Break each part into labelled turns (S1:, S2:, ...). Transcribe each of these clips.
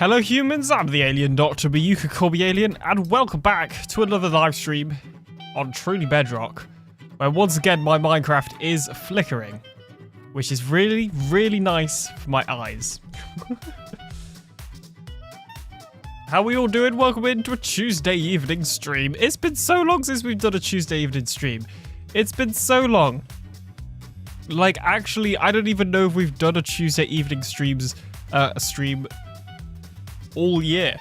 S1: Hello humans, I'm the TheAlienDoctor, but you could call me Alien, and welcome back to another live stream on Truly Bedrock, where once again my Minecraft is flickering, which is really, really nice for my eyes. How are we all doing? Welcome into a Tuesday evening stream. It's been so long since we've done a Tuesday evening stream. It's been so long. Like, actually, I don't even know if we've done a Tuesday evening stream all year.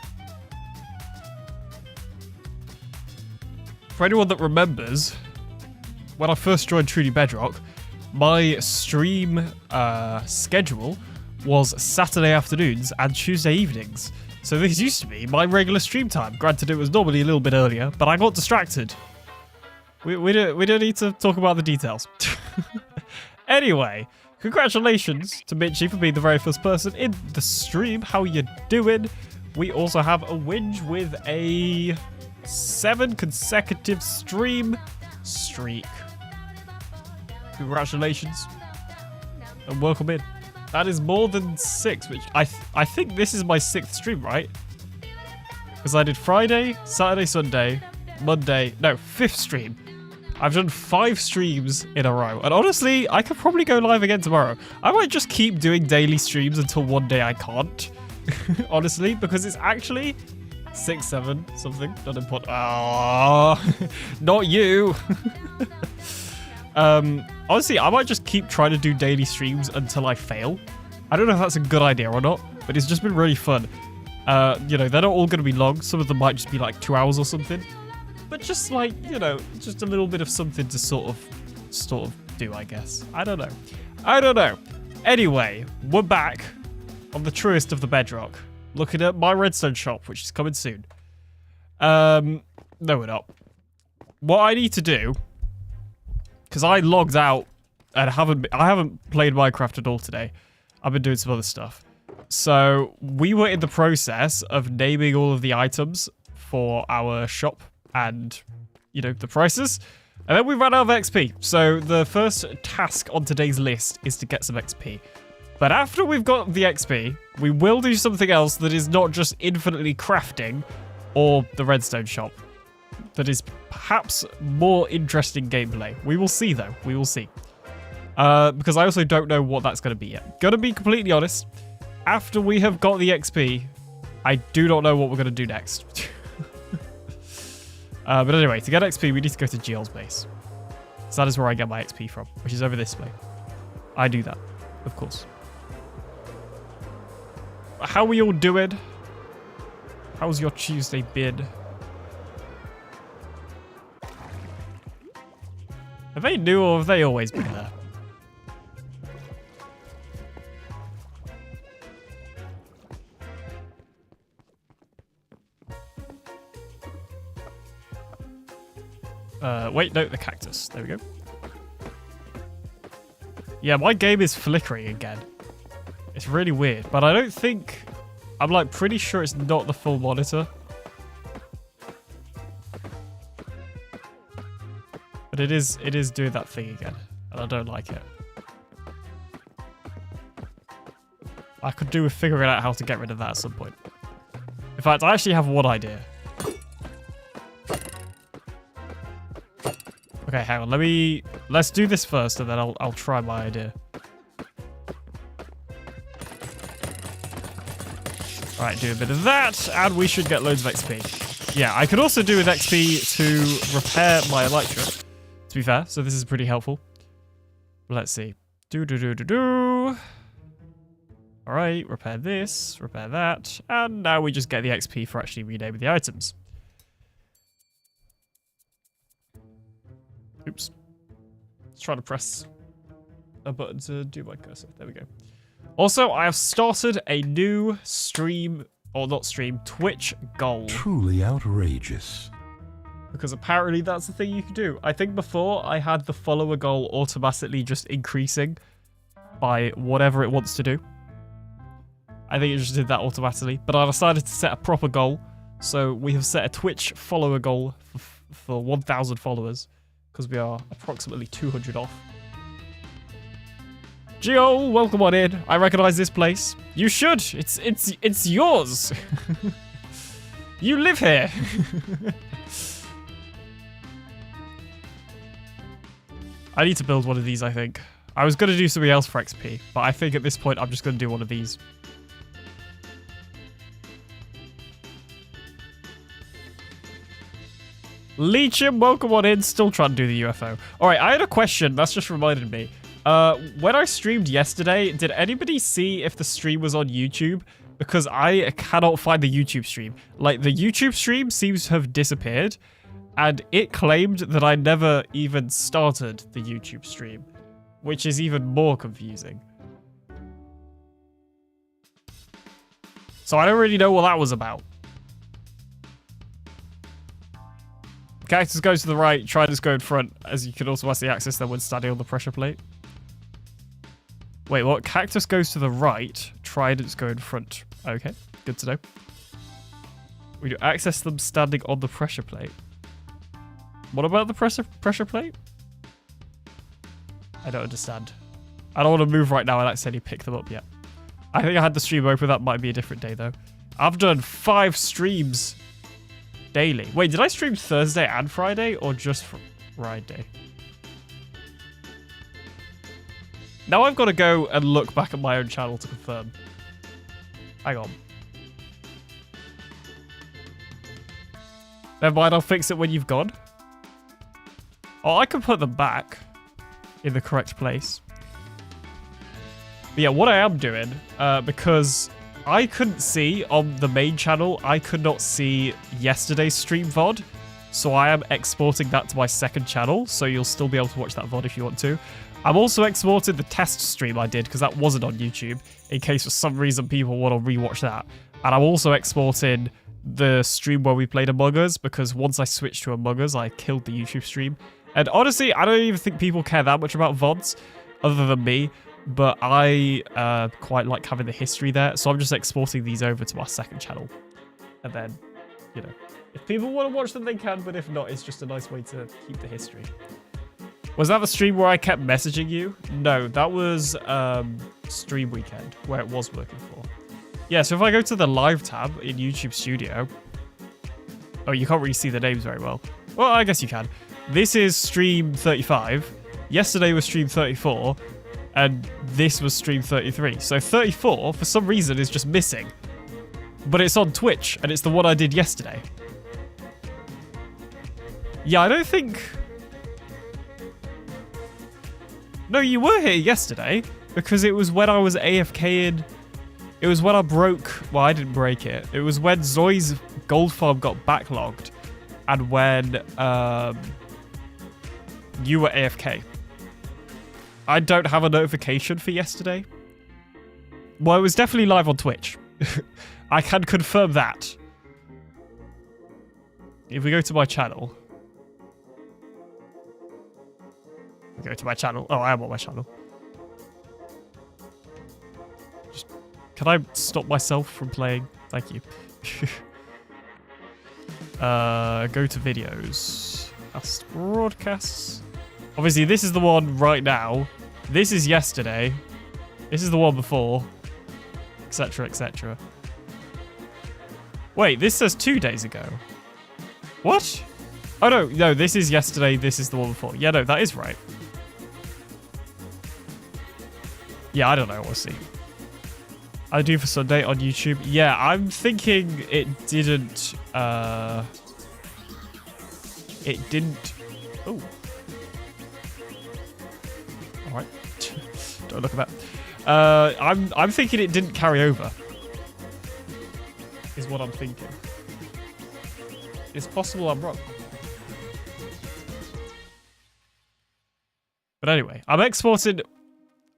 S1: For anyone that remembers, when I first joined Truly Bedrock, my stream schedule was Saturday afternoons and Tuesday evenings. So this used to be my regular stream time. Granted, it was normally a little bit earlier, but I got distracted. We don't need to talk about the details. Anyway, congratulations to Mitchie for being the very first person in the stream. How you doing? We also have a Winge with a 7 consecutive stream streak. Congratulations. And welcome in. That is more than 6, which I think this is my 6th stream, right? Because I did Friday, Saturday, Sunday, Monday, no, 5th stream. I've done 5 streams in a row. And honestly, I could probably go live again tomorrow. I might just keep doing daily streams until one day I can't. Honestly, because it's actually 6, 7, something. Not important. Ah, not you. Honestly, I might just keep trying to do daily streams until I fail. I don't know if that's a good idea or not, but it's just been really fun. You know, they're not all going to be long. Some of them might just be like 2 hours or something. But just like, you know, just a little bit of something to sort of do, I guess. I don't know. Anyway, we're back on the truest of the bedrock, looking at my redstone shop, which is coming soon. No, we're not. What I need to do, because I logged out and I haven't played Minecraft at all today. I've been doing some other stuff. So we were in the process of naming all of the items for our shop and, you know, the prices. And then we ran out of XP. So the first task on today's list is to get some XP. But after we've got the XP, we will do something else that is not just infinitely crafting or the redstone shop. That is perhaps more interesting gameplay. We will see, though. We will see. Because I also don't know what that's going to be yet. Gonna be completely honest. After we have got the XP, I do not know what we're going to do next. But anyway, to get XP, we need to go to Geol's base. So that is where I get my XP from, which is over this way. I do that, of course. How are we all doing? How's your Tuesday been? Are they new or have they always been there? Wait, no, the cactus. There we go. Yeah, my game is flickering again. It's really weird, but I don't think... I'm like pretty sure it's not the full monitor. But it is doing that thing again, and I don't like it. I could do with figuring out how to get rid of that at some point. In fact, I actually have one idea. Okay, hang on. Let's do this first, and then I'll try my idea. All right, do a bit of that, and we should get loads of XP. Yeah, I could also do with XP to repair my elytra, to be fair, so this is pretty helpful. Let's see. All right, repair this, repair that, and now we just get the XP for actually renaming the items. Oops. Let's try to press a button to do my cursor. There we go. Also, I have started a new stream, or not stream, Twitch goal.
S2: Truly outrageous.
S1: Because apparently that's the thing you can do. I think before I had the follower goal automatically just increasing by whatever it wants to do. I think it just did that automatically. But I decided to set a proper goal. So we have set a Twitch follower goal for 1,000 followers. Because we are approximately 200 off. Gio, welcome on in. I recognize this place. You should. It's yours. You live here. I need to build one of these, I think. I was going to do something else for XP, but I think at this point I'm just going to do one of these. Leecham, welcome on in. Still trying to do the UFO. Alright, I had a question. That's just reminded me. When I streamed yesterday, did anybody see if the stream was on YouTube? Because I cannot find the YouTube stream. Like, the YouTube stream seems to have disappeared, and it claimed that I never even started the YouTube stream, which is even more confusing. So I don't really know what that was about. Cactus goes to the right, Tridents go in front, as you can automatically access them when standing on the pressure plate. Wait, what? Cactus goes to the right, Tridents go in front. Okay, good to know. We do access them standing on the pressure plate. What about the pressure plate? I don't understand. I don't want to move right now and accidentally pick them up yet. I think I had the stream open. That might be a different day, though. I've done 5 streams daily. Wait, did I stream Thursday and Friday or just Friday? Now I've got to go and look back at my own channel to confirm. Hang on. Never mind, I'll fix it when you've gone. Oh, I can put them back in the correct place. But yeah, what I am doing, because I couldn't see on the main channel, I could not see yesterday's stream VOD. So I am exporting that to my second channel, so you'll still be able to watch that VOD if you want to. I'm also exporting the test stream I did, because that wasn't on YouTube, in case for some reason people want to rewatch that. And I'm also exporting the stream where we played Among Us, because once I switched to Among Us, I killed the YouTube stream. And honestly, I don't even think people care that much about VODs, other than me. But I quite like having the history there, so I'm just exporting these over to my second channel. And then, you know, if people want to watch them, they can, but if not, it's just a nice way to keep the history. Was that the stream where I kept messaging you? No, that was Stream Weekend, where it was working for. Yeah, so if I go to the live tab in YouTube Studio... Oh, you can't really see the names very well. Well, I guess you can. This is stream 35. Yesterday was stream 34. And this was stream 33. So 34, for some reason, is just missing. But it's on Twitch, and it's the one I did yesterday. Yeah, I don't think... No, you were here yesterday, because it was when I was AFKing. It was when I broke... Well, I didn't break it. It was when Zoe's gold farm got backlogged, and when you were AFK. I don't have a notification for yesterday. Well, it was definitely live on Twitch. I can confirm that. If we go to my channel. We go to my channel. Oh, I am on my channel. Just, can I stop myself from playing? Thank you. Go to videos. Past broadcasts. Obviously, this is the one right now. This is yesterday. This is the one before. Etc, etc. Wait, this says 2 days ago. What? Oh, no, this is yesterday. This is the one before. Yeah, no, that is right. Yeah, I don't know. We'll see. I do for Sunday on YouTube. Yeah, I'm thinking it didn't... It didn't... Oh. Alright. Don't look at that. I'm thinking it didn't carry over. Is what I'm thinking. It's possible I'm wrong. But anyway, I'm exporting...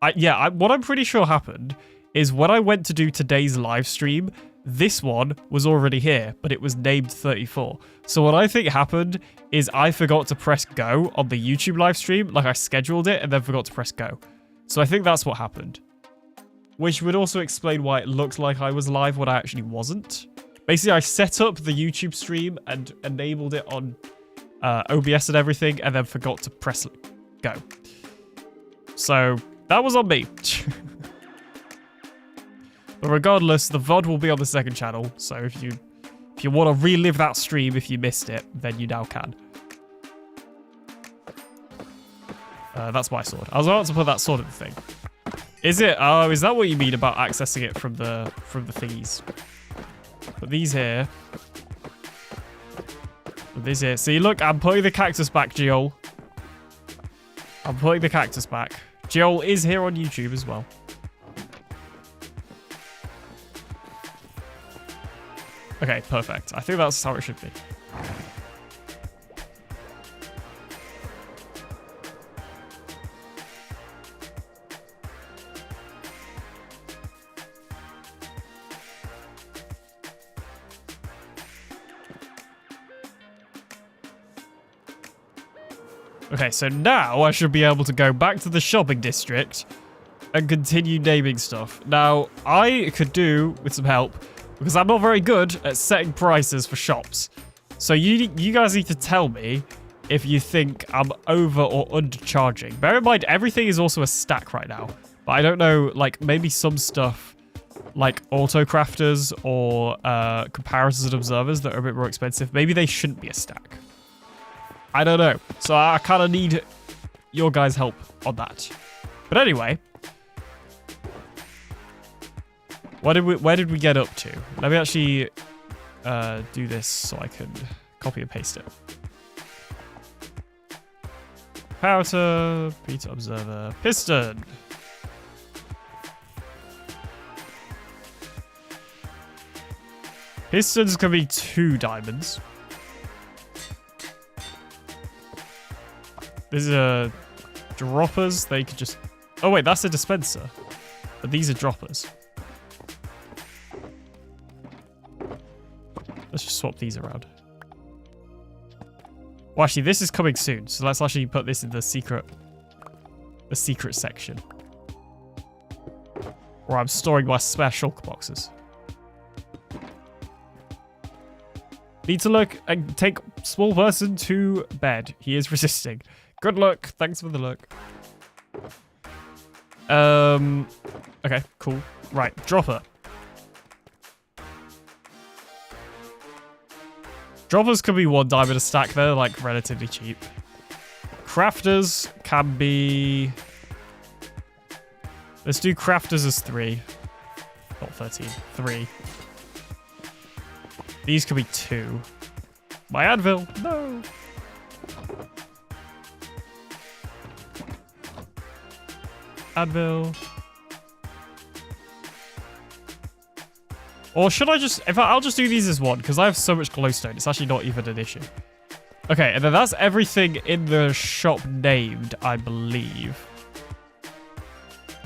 S1: what I'm pretty sure happened is when I went to do today's live stream, this one was already here, but it was named 34. So what I think happened is I forgot to press go on the YouTube live stream, like I scheduled it and then forgot to press go. So I think that's what happened. Which would also explain why it looked like I was live when I actually wasn't. Basically, I set up the YouTube stream and enabled it on OBS and everything, and then forgot to press go. So That was on me. But regardless, the VOD will be on the second channel. So if you want to relive that stream if you missed it, then you now can. That's my sword. I was about to put that sword in the thing. Is it? Oh, is that what you mean about accessing it from the thingies? Put these here. Put this here. See, look, I'm putting the cactus back, Geol. I'm putting the cactus back. Geol is here on YouTube as well. Okay, perfect. I think that's how it should be. Okay, so now I should be able to go back to the shopping district and continue naming stuff. Now, I could do with some help, because I'm not very good at setting prices for shops. So you guys need to tell me if you think I'm over or undercharging. Bear in mind, everything is also a stack right now. But I don't know, like, maybe some stuff like auto crafters or comparisons and observers that are a bit more expensive, maybe they shouldn't be a stack. I don't know. So I kind of need your guys' help on that. But anyway, where did we get up to? Let me actually do this so I can copy and paste it. Powder, beta observer, piston. Pistons can be 2 diamonds. These are droppers. They could just... Oh, wait, that's a dispenser. But these are droppers. Let's just swap these around. Well, actually, this is coming soon. So let's actually put this in the secret section. Where I'm storing my spare shulker boxes. Need to look and take small person to bed. He is resisting. Good luck. Thanks for the look. Okay, cool. Right, dropper. Droppers can be 1 diamond a stack. They're like relatively cheap. Crafters can be... Let's do crafters as 3. Not 13. 3. These could be 2. My anvil. No. Anvil. Or should I just... I'll just do these as 1, because I have so much glowstone. It's actually not even an issue. Okay, and then that's everything in the shop named, I believe.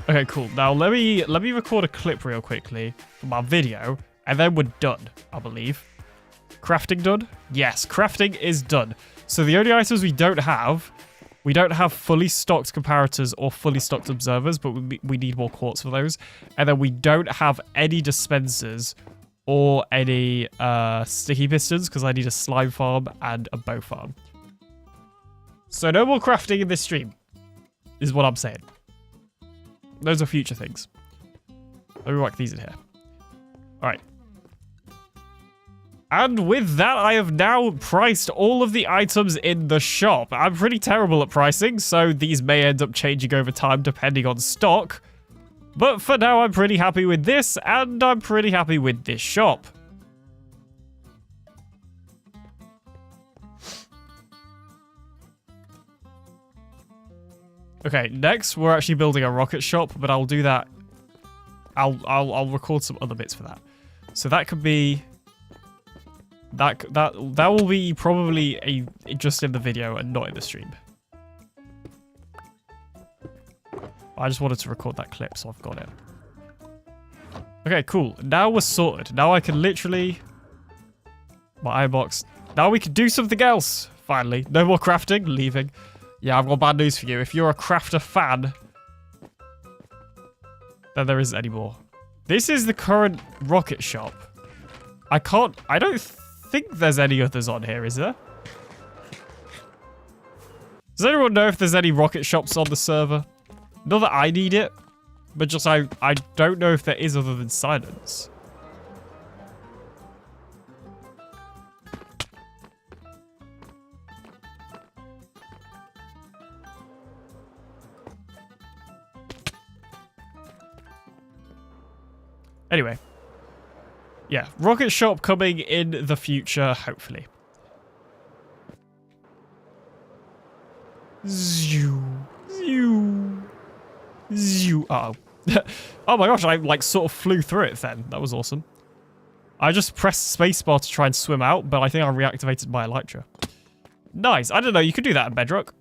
S1: Okay, cool. Now, let me record a clip real quickly from our video, and then we're done, I believe. Crafting done? Yes, crafting is done. So the only items we don't have fully stocked comparators or fully stocked observers, but we need more quartz for those. And then we don't have any dispensers or any sticky pistons, because I need a slime farm and a bow farm. So no more crafting in this stream, is what I'm saying. Those are future things. Let me whack these in here. All right. And with that, I have now priced all of the items in the shop. I'm pretty terrible at pricing, so these may end up changing over time depending on stock. But for now, I'm pretty happy with this, and I'm pretty happy with this shop. Okay, next, we're actually building a rocket shop, but I'll do that. I'll record some other bits for that. So that could be... That will be probably just in the video and not in the stream. I just wanted to record that clip, so I've got it. Okay, cool. Now we're sorted. Now I can literally... My iron box. Now we can do something else, finally. No more crafting. Leaving. Yeah, I've got bad news for you. If you're a crafter fan, then there isn't any more. This is the current rocket shop. I don't think there's any others on here, is there? Does anyone know if there's any rocket shops on the server? Not that I need it, but just I don't know if there is other than silence. Anyway. Yeah, rocket shop coming in the future, hopefully. Zoo. Zoo. Zoo. Uh oh. Oh my gosh, I like sort of flew through it then. That was awesome. I just pressed spacebar to try and swim out, but I think I reactivated my elytra. Nice. I don't know, you could do that in Bedrock.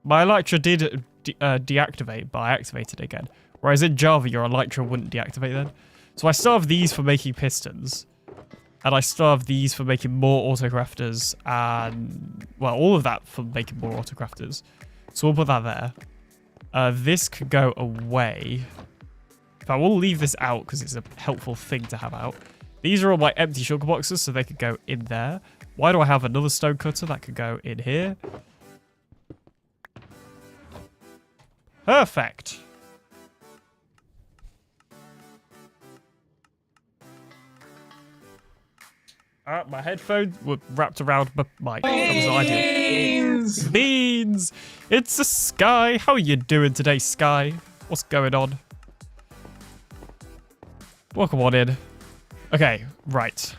S1: My elytra did deactivate, but I activated it again. Whereas in Java, your elytra wouldn't deactivate then. So I still have these for making pistons. And I still have these for making more autocrafters. And, well, all of that for making more autocrafters. So we'll put that there. This could go away. But I will leave this out because it's a helpful thing to have out. These are all my empty sugar boxes, so they could go in there. Why do I have another stone cutter that could go in here? Perfect. My headphones were wrapped around my mic. That was not ideal. Beans! It's a Sky. How are you doing today, Sky? What's going on? Welcome on in. Okay, right.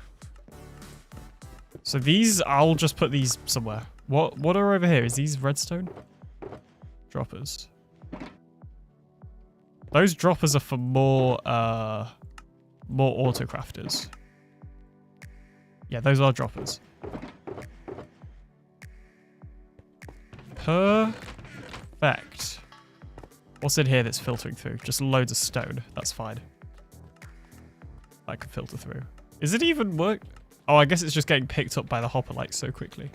S1: So these, I'll just put these somewhere. What are over here? Is these redstone? Droppers. Those droppers are for more autocrafters. Yeah, those are droppers. Perfect. What's in here that's filtering through? Just loads of stone. That's fine. That can filter through. Is it even work? Oh, I guess it's just getting picked up by the hopper like so quickly.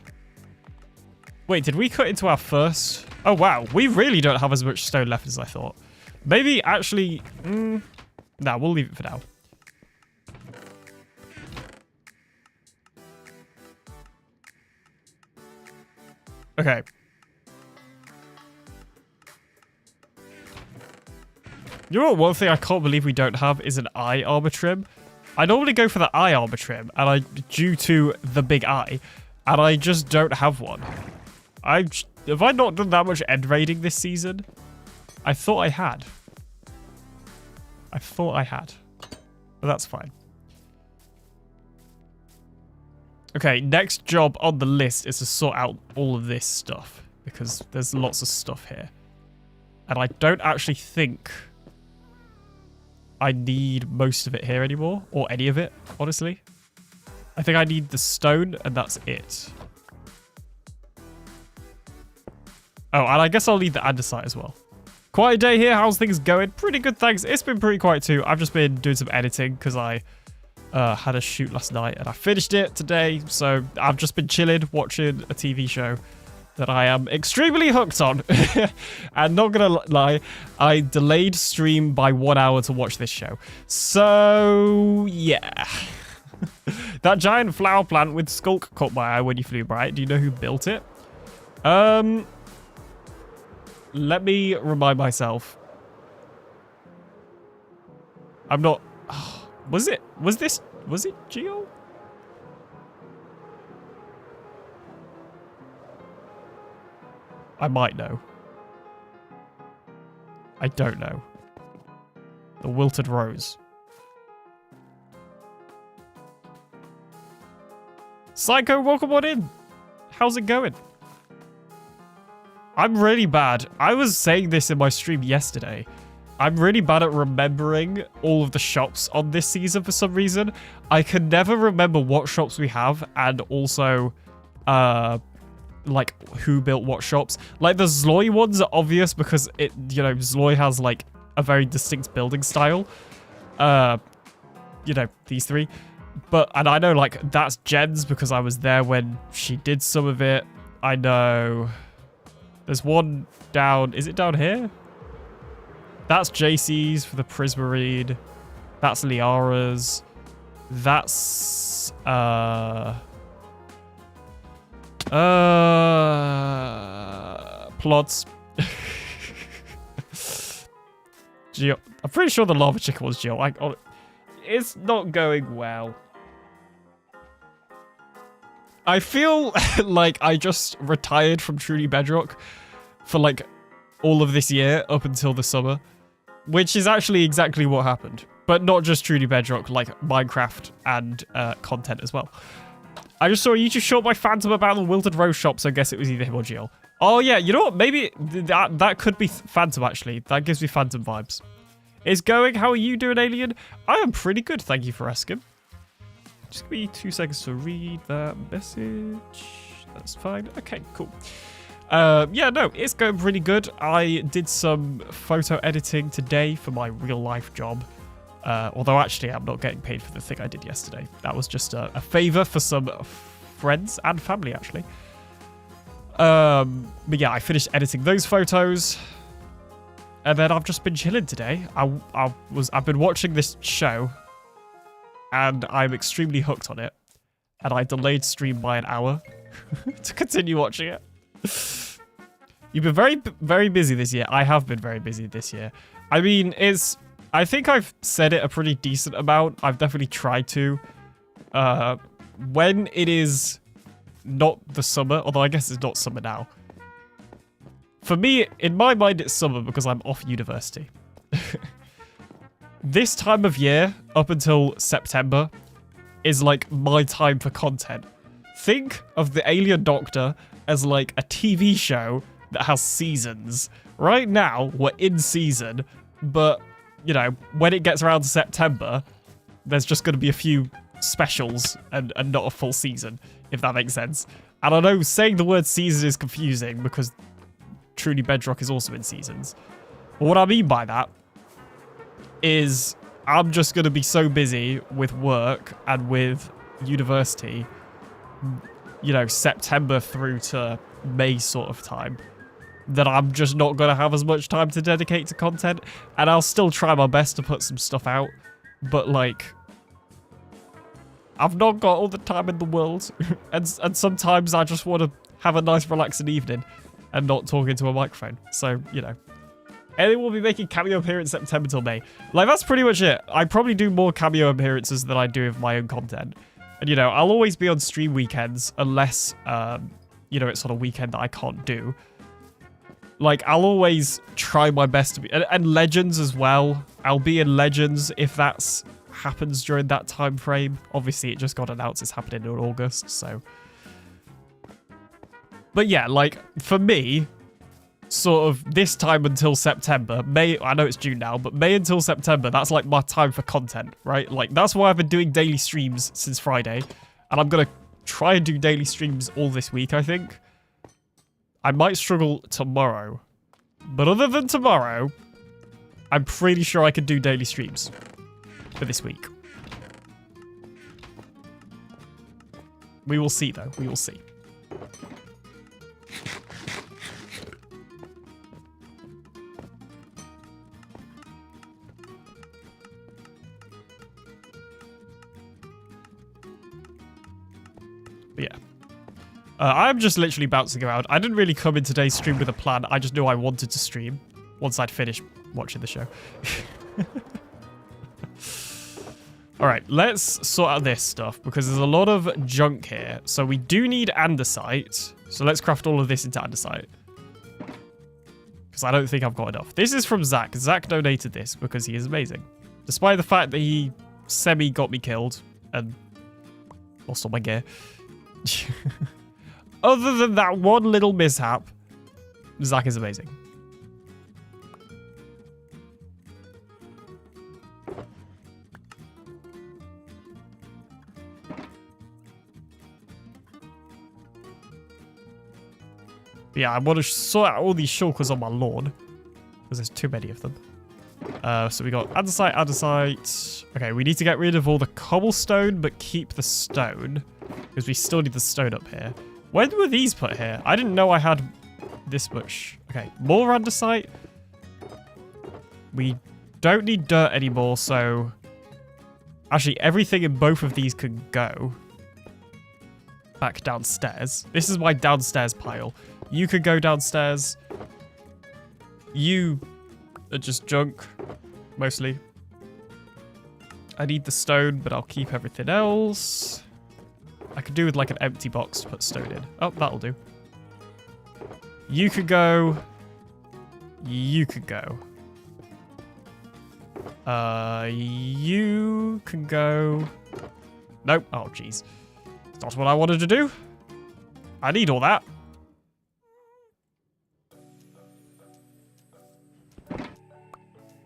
S1: Wait, did we cut into our first? Oh, wow. We really don't have as much stone left as I thought. Maybe actually... Nah, we'll leave it for now. Okay. You know what? One thing I can't believe we don't have is an eye armor trim. I normally go for the eye armor trim, and due to the big eye, and I just don't have one. Have I not done that much end raiding this season? I thought I had. But that's fine. Okay, next job on the list is to sort out all of this stuff, because there's lots of stuff here. And I don't actually think I need most of it here anymore, or any of it, honestly. I think I need the stone, and that's it. Oh, and I guess I'll need the andesite as well. Quiet day here, how's things going? Pretty good, thanks. It's been pretty quiet too. I've just been doing some editing, because I... had a shoot last night and I finished it today, so I've just been chilling watching a TV show that I am extremely hooked on. And not gonna lie, I delayed stream by 1 hour to watch this show. So yeah. That giant flower plant with skulk caught my eye when you flew by it. Do you know who built it? Let me remind myself. I'm not... Was it Geo? I might know. I don't know. The Wilted Rose. Psycho, welcome on in. How's it going? I'm really bad. I was saying this in my stream yesterday. I'm really bad at remembering all of the shops on this season for some reason. I can never remember what shops we have and also, like, who built what shops. Like, the Zloy ones are obvious because, Zloy has, like, a very distinct building style. These three. And I know, like, that's Jen's because I was there when she did some of it. I know... There's one down... Is it down here? That's JC's for the Prismarine. That's Liara's. That's... Plots. Jill. I'm pretty sure the lava chicken was Jill. It's not going well. I feel like I just retired from Truly Bedrock for like all of this year up until the summer, which is actually exactly what happened. But not just Truly Bedrock, like Minecraft and content as well. I just saw a YouTube short by Phantom about the Wilted Rose shop, so I guess it was either him or Jill. Oh yeah, you know what? Maybe that could be Phantom actually. That gives me Phantom vibes. It's going. How are you doing, Alien? I am pretty good, thank you for asking. Just give me 2 seconds to read that message. That's fine. Okay, cool. Yeah, no, it's going pretty good. I did some photo editing today for my real life job. Although actually I'm not getting paid for the thing I did yesterday. That was just a favor for some friends and family actually. But yeah, I finished editing those photos. And then I've just been chilling today. I've been watching this show. And I'm extremely hooked on it. And I delayed stream by an hour to continue watching it. You've been very, very busy this year. I have been very busy this year. I mean, I think I've said it a pretty decent amount. I've definitely tried to. When it is not the summer, although I guess it's not summer now. For me, in my mind, it's summer because I'm off university. This time of year, up until September, is like my time for content. Think of TheAlienDoctor as like a TV show that has seasons. Right now, we're in season, but, you know, when it gets around to September, there's just going to be a few specials and not a full season, if that makes sense. And I know saying the word season is confusing because Truly Bedrock is also in seasons. But what I mean by that is I'm just going to be so busy with work and with university, you know, September through to May sort of time, that I'm just not going to have as much time to dedicate to content. And I'll still try my best to put some stuff out, but like, I've not got all the time in the world. and sometimes I just want to have a nice relaxing evening and not talk into a microphone. So, you know. Ellie will be making cameo appearance September till May. Like, that's pretty much it. I probably do more cameo appearances than I do of my own content. And, you know, I'll always be on stream weekends unless, you know, it's sort of weekend that I can't do. Like, I'll always try my best to be... And Legends as well. I'll be in Legends if that's happens during that time frame. Obviously, it just got announced it's happening in August, so... But yeah, like, for me... sort of this time until September, May, I know it's June now, but May until September, that's like my time for content, right? Like, that's why I've been doing daily streams since Friday, and I'm gonna try and do daily streams all this week, I think. I might struggle tomorrow, but other than tomorrow, I'm pretty sure I can do daily streams for this week. We will see, though. We will see. But yeah. I'm just literally bouncing around. I didn't really come in today's stream with a plan. I just knew I wanted to stream once I'd finished watching the show. Alright, let's sort out this stuff because there's a lot of junk here. So we do need andesite. So let's craft all of this into andesite. Because I don't think I've got enough. This is from Zach. Zach donated this because he is amazing. Despite the fact that he got me killed and lost all my gear. Other than that one little mishap, Zach is amazing. But yeah, I want to sort out all these shulkers on my lawn because there's too many of them. So we got andesite, andesite. Okay, we need to get rid of all the cobblestone, but keep the stone because we still need the stone up here. When were these put here? I didn't know I had this much. Okay, more andesite. We don't need dirt anymore, so... Actually, everything in both of these can go back downstairs. This is my downstairs pile. You could go downstairs. You are just junk. mostly. I need the stone, but I'll keep everything else. I could do with like an empty box to put stone in. Oh, that'll do. You could go. You could go. You can go. Nope. Oh, jeez. That's not what I wanted to do. I need all that.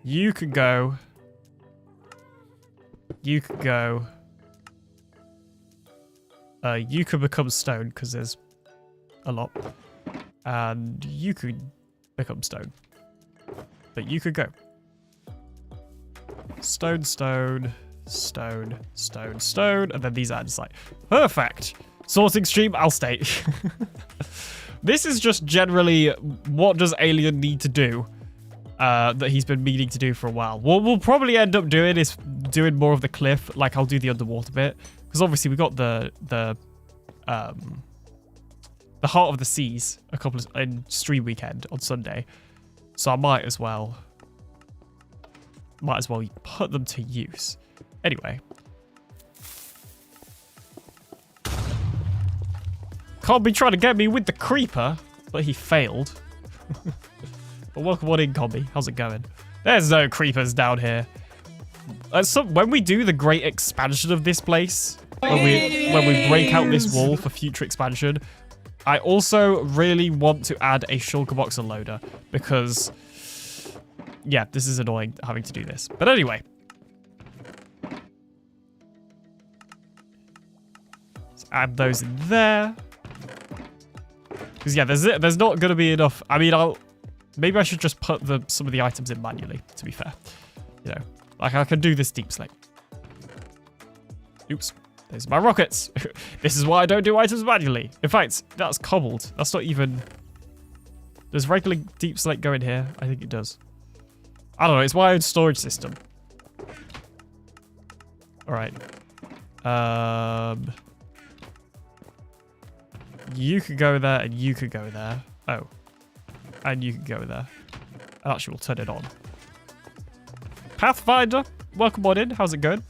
S1: You can go. You can go. You can become stone because there's a lot. And you could become stone. But you could go. Stone, stone, stone, stone, stone. And then these are just like, perfect. Sorting stream, I'll stay. This is just generally what does Alien need to do that he's been meaning to do for a while. What we'll probably end up doing is doing more of the cliff. Like I'll do the underwater bit. Because obviously we got the Heart of the Seas in stream weekend on Sunday. So I might as well put them to use. Anyway. Can't be trying to get me with the creeper, but he failed. But welcome on in, Combi. How's it going? There's no creepers down here. When we do the great expansion of this place, when we break out this wall for future expansion, I also really want to add a shulker box unloader because, yeah, this is annoying having to do this. But anyway. Let's add those in there. Because, yeah, there's not going to be enough. I mean, maybe I should just put some of the items in manually, to be fair. You know, like I can do this deep slate. Oops. There's my rockets. This is why I don't do items manually. In fact, that's cobbled. That's not even... Does regular deep slate go in here? I think it does. I don't know. It's my own storage system. All right. You could go there and you could go there. Oh. And you could go there. Actually, we'll turn it on. Pathfinder, welcome on in. How's it going?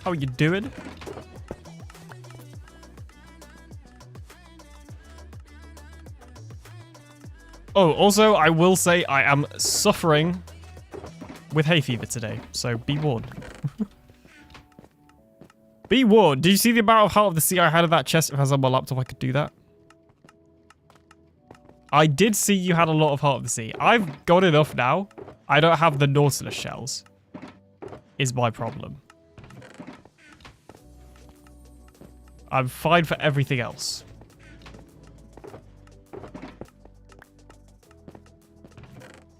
S1: How are you doing? Oh, also, I will say I am suffering with hay fever today, so be warned. Be warned. Did you see the amount of Heart of the Sea I had in that chest? If I was on my laptop, I could do that. I did see you had a lot of Heart of the Sea. I've got enough now. I don't have the Nautilus shells. Is my problem. I'm fine for everything else.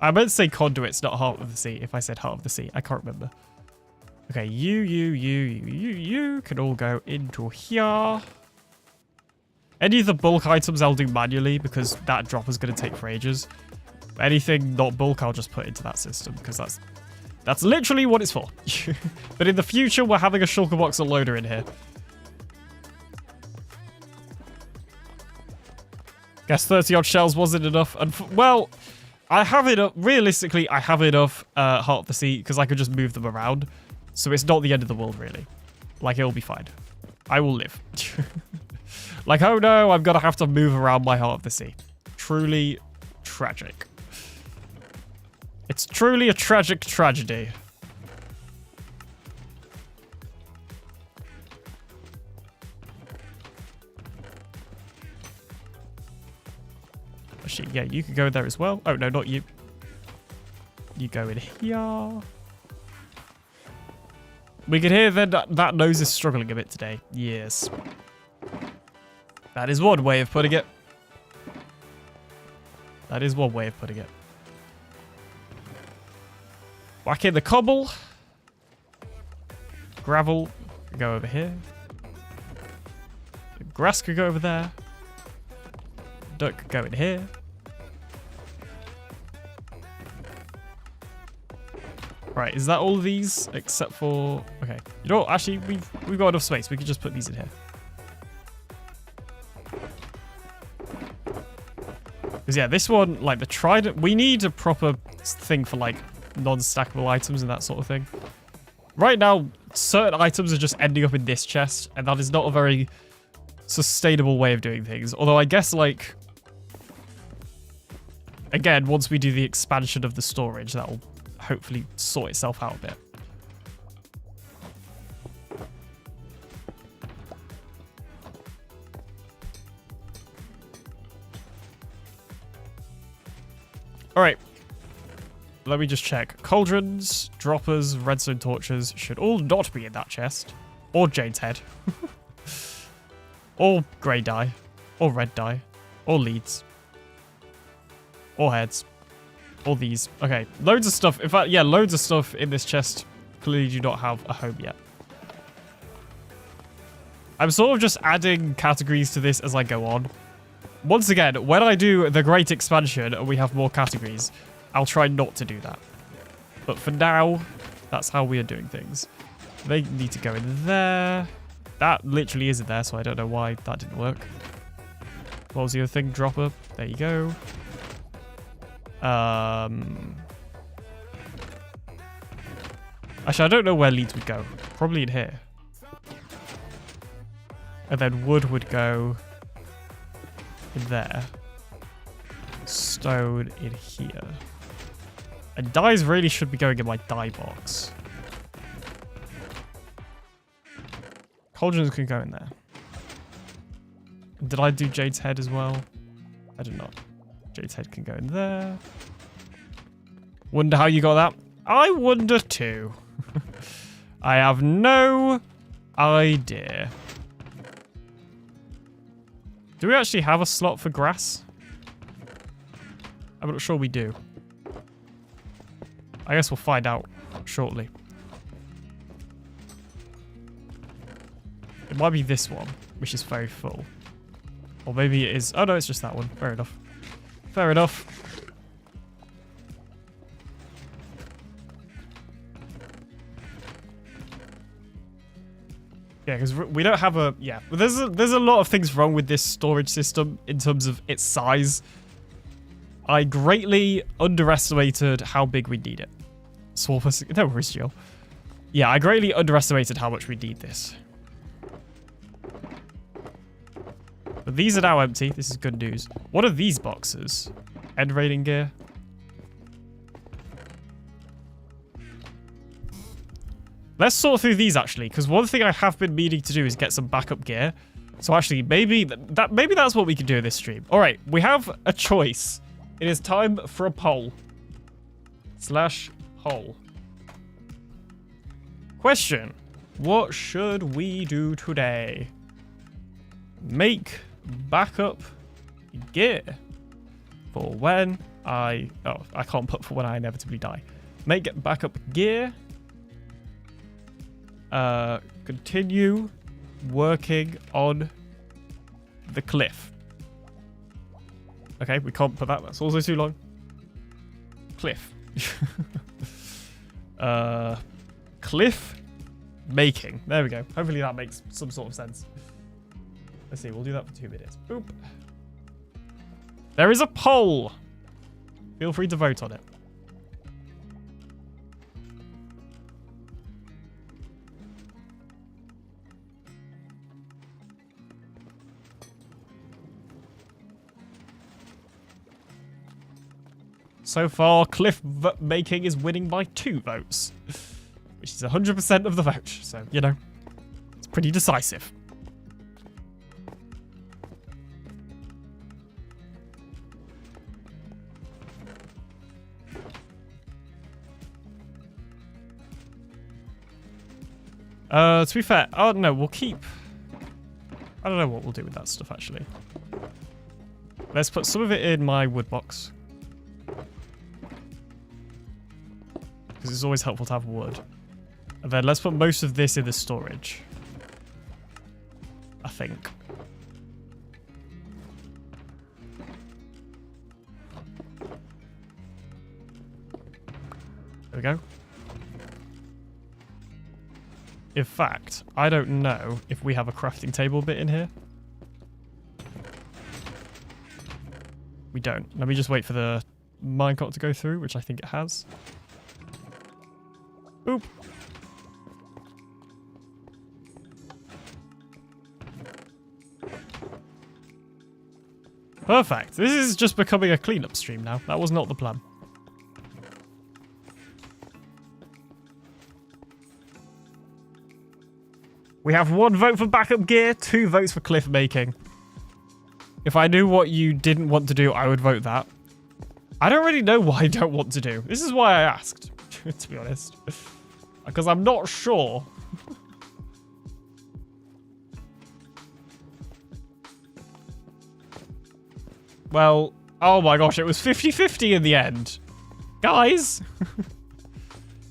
S1: I meant to say conduits, not Heart of the Sea. If I said Heart of the Sea, I can't remember. Okay, you can all go into here. Any of the bulk items I'll do manually because that drop is going to take for ages. Anything not bulk, I'll just put into that system because that's literally what it's for. But in the future, we're having a shulker box unloader in here. Guess 30 odd shells wasn't enough. And well, I have enough. Realistically, I have enough Heart of the Sea because I could just move them around. So it's not the end of the world, really. Like, it'll be fine. I will live. Like, oh no, I'm going to have to move around my Heart of the Sea. Truly tragic. It's truly a tragic tragedy. Actually, yeah, you could go there as well. Oh, no, not you. You go in here. We can hear that nose is struggling a bit today. Yes. That is one way of putting it. That is one way of putting it. Whack in the cobble. Gravel could go over here. The grass could go over there. Duck could go in here. Right, is that all of these except for... Okay. You know what? Actually, we've got enough space. We could just put these in here. Because, yeah, this one, like the trident... We need a proper thing for like non-stackable items and that sort of thing. Right now, certain items are just ending up in this chest, and that is not a very sustainable way of doing things. Although I guess, like, again, once we do the expansion of the storage, that will hopefully sort itself out a bit. All right. Let me just check. Cauldrons, droppers, redstone torches should all not be in that chest. Or Jade's head. Or grey dye. Or red dye. Or leads. Or heads. Or these. Okay, loads of stuff. In fact, yeah, loads of stuff in this chest clearly do not have a home yet. I'm sort of just adding categories to this as I go on. Once again, when I do the great expansion and we have more categories, I'll try not to do that. But for now, that's how we are doing things. They need to go in there. That literally isn't there, so I don't know why that didn't work. What was the other thing? Dropper. There you go. Actually, I don't know where leads would go. Probably in here. And then wood would go in there. Stone in here. And dyes really should be going in my dye box. Cauldrons can go in there. Did I do Jade's head as well? I did not. Jade's head can go in there. Wonder how you got that? I wonder too. I have no idea. Do we actually have a slot for grass? I'm not sure we do. I guess we'll find out shortly. It might be this one, which is very full. Or maybe it is... Oh no, it's just that one. Fair enough. Fair enough. Yeah, because we don't have a... Yeah, there's a lot of things wrong with this storage system in terms of its size. I greatly underestimated how big we need it. Swap us... No worries, Jill. Yeah, I greatly underestimated how much we need this. But these are now empty. This is good news. What are these boxes? End raiding gear. Let's sort through these actually, because one thing I have been meaning to do is get some backup gear. So actually, maybe that's what we can do in this stream. All right, we have a choice. It is time for a poll. /poll. Question: what should we do today? Make backup gear for when I can't put for when I inevitably die. Make backup gear. Continue working on the cliff. Okay, we can't put that. That's also too long. Cliff. Cliff making. There we go. Hopefully that makes some sort of sense. Let's see. We'll do that for 2 minutes. Boop. There is a poll. Feel free to vote on it. So far, cliff making is winning by 2 votes, which is 100% of the vote. So, you know, it's pretty decisive. To be fair, oh no, we'll keep... I don't know what we'll do with that stuff, actually. Let's put some of it in my wood box. Because it's always helpful to have wood. And then let's put most of this in the storage. I think. There we go. In fact, I don't know if we have a crafting table bit in here. We don't. Let me just wait for the minecart to go through, which I think it has. Oop. Perfect. This is just becoming a cleanup stream now. That was not the plan. We have 1 vote for backup gear, 2 votes for cliff making. If I knew what you didn't want to do, I would vote that. I don't really know what I don't want to do. This is why I asked, to be honest. Because I'm not sure. Well, oh my gosh, it was 50-50 in the end. Guys.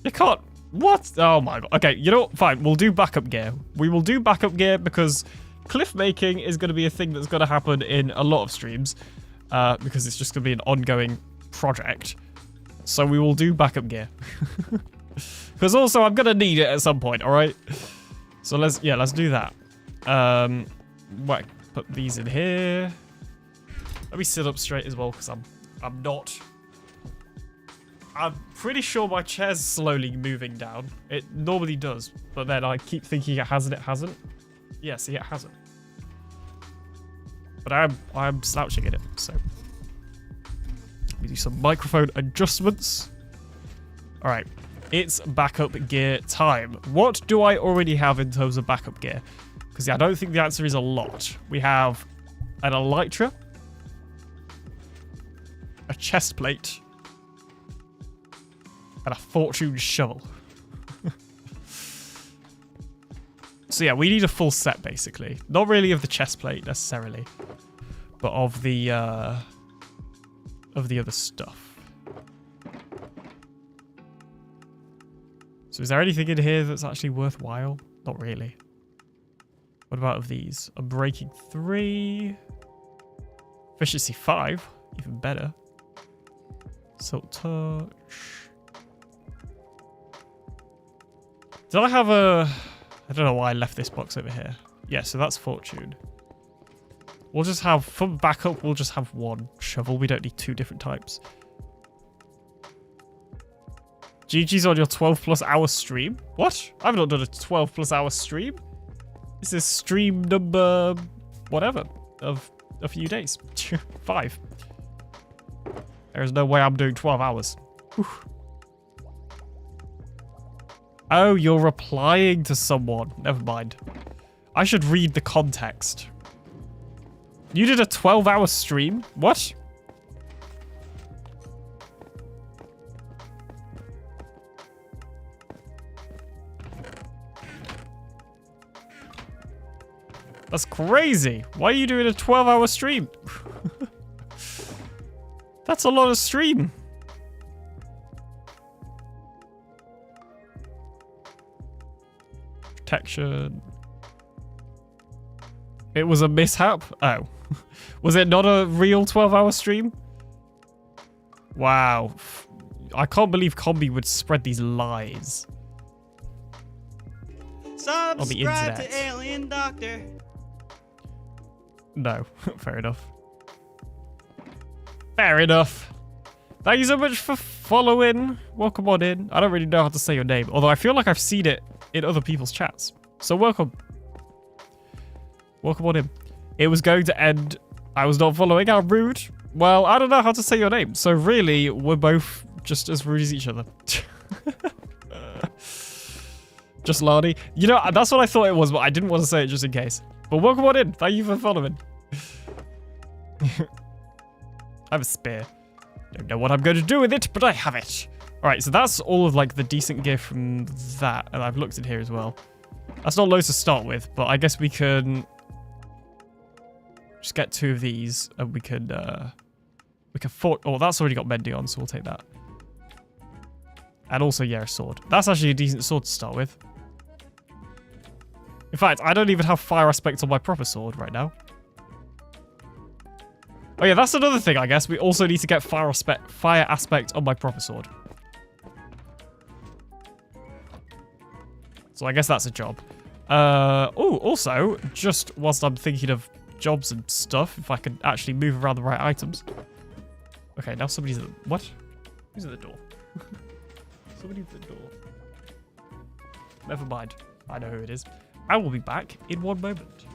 S1: You can't... What? Oh my god. Okay, you know what? Fine, we'll do backup gear. We will do backup gear because cliff making is going to be a thing that's going to happen in a lot of streams. Because it's just going to be an ongoing project. So we will do backup gear. Because also I'm going to need it at some point, alright? So let's do that. Right, put these in here. Let me sit up straight as well because I'm not... I'm pretty sure my chair's slowly moving down. It normally does, but then I keep thinking it has and it hasn't. Yeah, see, it hasn't. But I'm slouching in it, so. Let me do some microphone adjustments. All right, it's backup gear time. What do I already have in terms of backup gear? Because I don't think the answer is a lot. We have an elytra, a chest plate, and a fortune shovel. So yeah, we need a full set basically. Not really of the chest plate necessarily, but of the other stuff. So is there anything in here that's actually worthwhile? Not really. What about of these? A breaking 3. Efficiency 5. Even better. Silk touch. Did I have a... I don't know why I left this box over here. Yeah, so that's fortune. We'll just have... For backup, we'll just have 1 shovel. We don't need 2 different types. GG's on your 12+ hour stream. What? I've not done a 12+ hour stream. This is stream number... whatever. Of a few days. 5. There's no way I'm doing 12 hours. Whew. Oh, you're replying to someone. Never mind. I should read the context. You did a 12-hour stream? What? That's crazy. Why are you doing a 12-hour stream? That's a lot of stream. Protection. It was a mishap? Oh. Was it not a real 12-hour stream? Wow. I can't believe Combi would spread these lies.
S3: Subscribe
S1: on the internet.
S3: to TheAlienDoctor.
S1: No. Fair enough. Fair enough. Thank you so much for following. Welcome on in. I don't really know how to say your name, although I feel like I've seen it in other people's chats. So welcome. Welcome on in. It was going to end. I was not following. How rude. Well, I don't know how to say your name. So really, we're both just as rude as each other. Just Lardy. You know, that's what I thought it was, but I didn't want to say it just in case. But welcome on in. Thank you for following. I have a spear. Don't know what I'm going to do with it, but I have it. All right, so that's all of like the decent gear from that, and I've looked in here as well. That's not loads to start with, but I guess we can just get 2 of these, and we can oh, that's already got mending on, so we'll take that. And also, yeah, a sword. That's actually a decent sword to start with. In fact, I don't even have fire aspect on my proper sword right now. Oh yeah, that's another thing, I guess. We also need to get fire aspect on my proper sword. So I guess that's a job. Oh, also, just whilst I'm thinking of jobs and stuff, if I can actually move around the right items. Okay, now somebody's at the... What? Who's at the door? Somebody's at the door. Never mind. I know who it is. I will be back in one moment.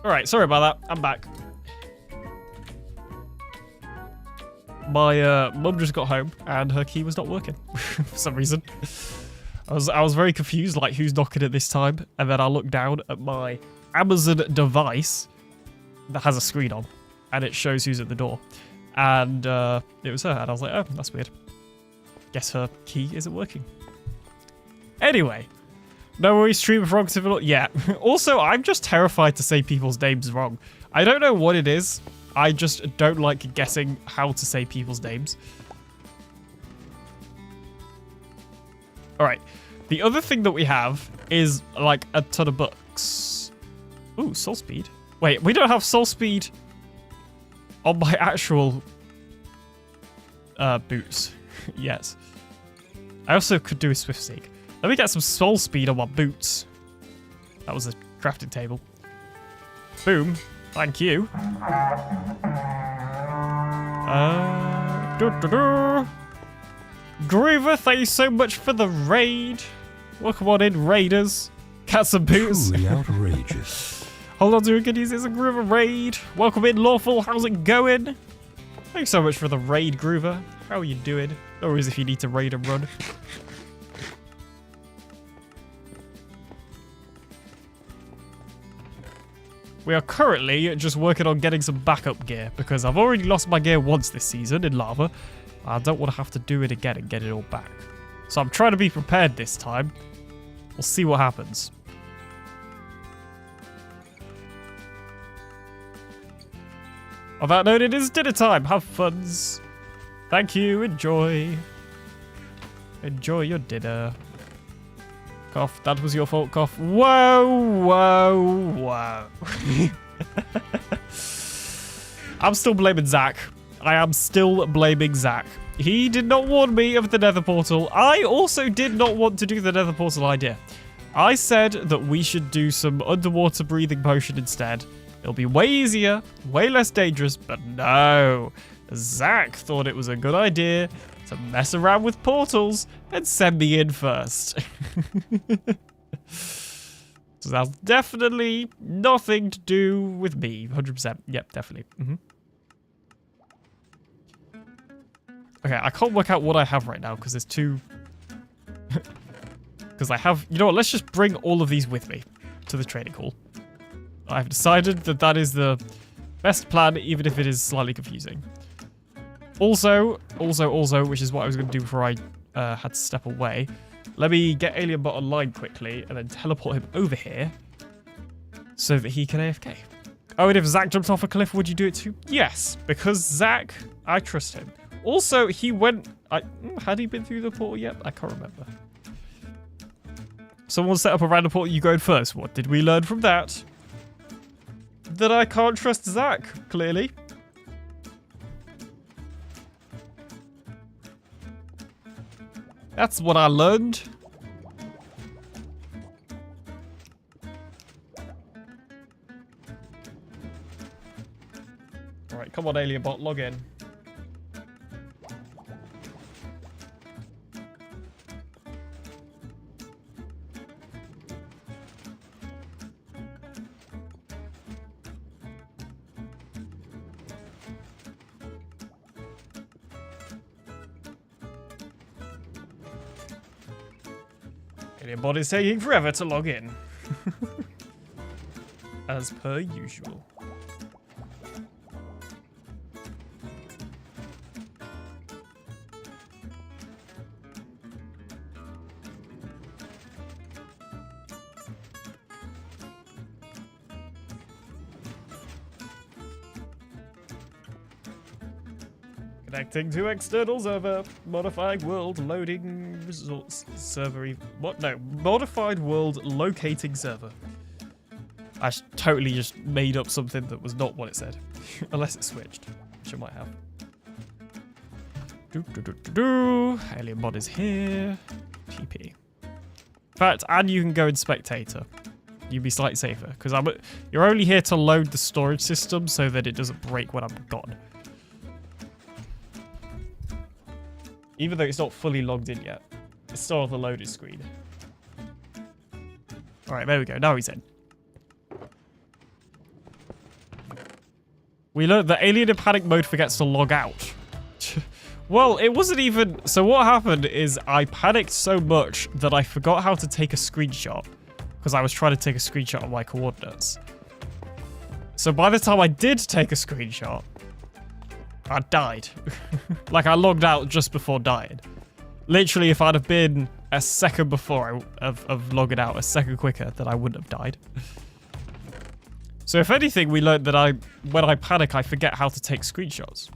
S1: Alright, sorry about that. I'm back. My mum just got home and her key was not working for some reason. I was very confused, like who's knocking at this time, and then I looked down at my Amazon device that has a screen on, and it shows who's at the door, and it was her, and I was like, oh, that's weird. Guess her key isn't working. Anyway. No worries, stream of wrong civil. Yeah. Also, I'm just terrified to say people's names wrong. I don't know what it is. I just don't like guessing how to say people's names. Alright. The other thing that we have is like a ton of books. Ooh, soul speed. Wait, we don't have soul speed on my actual boots yet. I also could do a swift seek. Let me get some soul speed on my boots. That was a crafting table. Boom. Thank you. Groover, thank you so much for the raid. Welcome on in, raiders. Cats and boots.
S2: Truly outrageous.
S1: Hold on to it, goodies. It's a Groover raid. Welcome in, Lawful. How's it going? Thanks so much for the raid, Groover. How are you doing? No worries if you need to raid and run. We are currently just working on getting some backup gear because I've already lost my gear once this season in lava. I don't want to have to do it again and get it all back. So I'm trying to be prepared this time. We'll see what happens. On that note, it is dinner time. Have funs. Thank you. Enjoy. Enjoy your dinner. Cough, that was your fault, Cough. Whoa, whoa, whoa. I'm still blaming Zach. I am still blaming Zach. He did not warn me of the nether portal. I also did not want to do the nether portal idea. I said that we should do some underwater breathing potion instead. It'll be way easier, way less dangerous, but no. Zach thought it was a good idea to mess around with portals and send me in first. So that's definitely nothing to do with me. 100%. Yep, definitely. Okay, I can't work out what I have right now because there's two... Because I have... You know what? Let's just bring all of these with me to the trading hall. I've decided that that is the best plan, even if it is slightly confusing. Also, which is what I was going to do before I had to step away. Let me get AlienBot online quickly and then teleport him over here so that he can AFK. Oh, and if Zach jumped off a cliff, would you do it too? Yes, because Zach, I trust him. Also, he went... had he been through the portal yet? I can't remember. Someone set up a random portal, you go in first. What did we learn from that? That I can't trust Zach, clearly. That's what I learned. Alright, come on, AlienBot, log in. Alien bot is taking forever to log in. As per usual. Connecting to external server. Modified world loading results server. What? No. Modified world locating server. I totally just made up something that was not what it said. Unless it switched, which it might have. Alien mod is here. TP. In fact, and you can go in spectator. You'd be slightly safer. Because you're only here to load the storage system so that it doesn't break when I'm gone. Even though it's not fully logged in yet. It's still on the loaded screen. Alright, there we go. Now he's in. We learned that Alien in panic mode forgets to log out. Well, it wasn't even... So what happened is I panicked so much that I forgot how to take a screenshot. Because I was trying to take a screenshot of my coordinates. So by the time I did take a screenshot, I died. Like, I logged out just before dying. Literally, if I'd have been a second before of logging out, a second quicker, then I wouldn't have died. So if anything, we learned that when I panic, I forget how to take screenshots.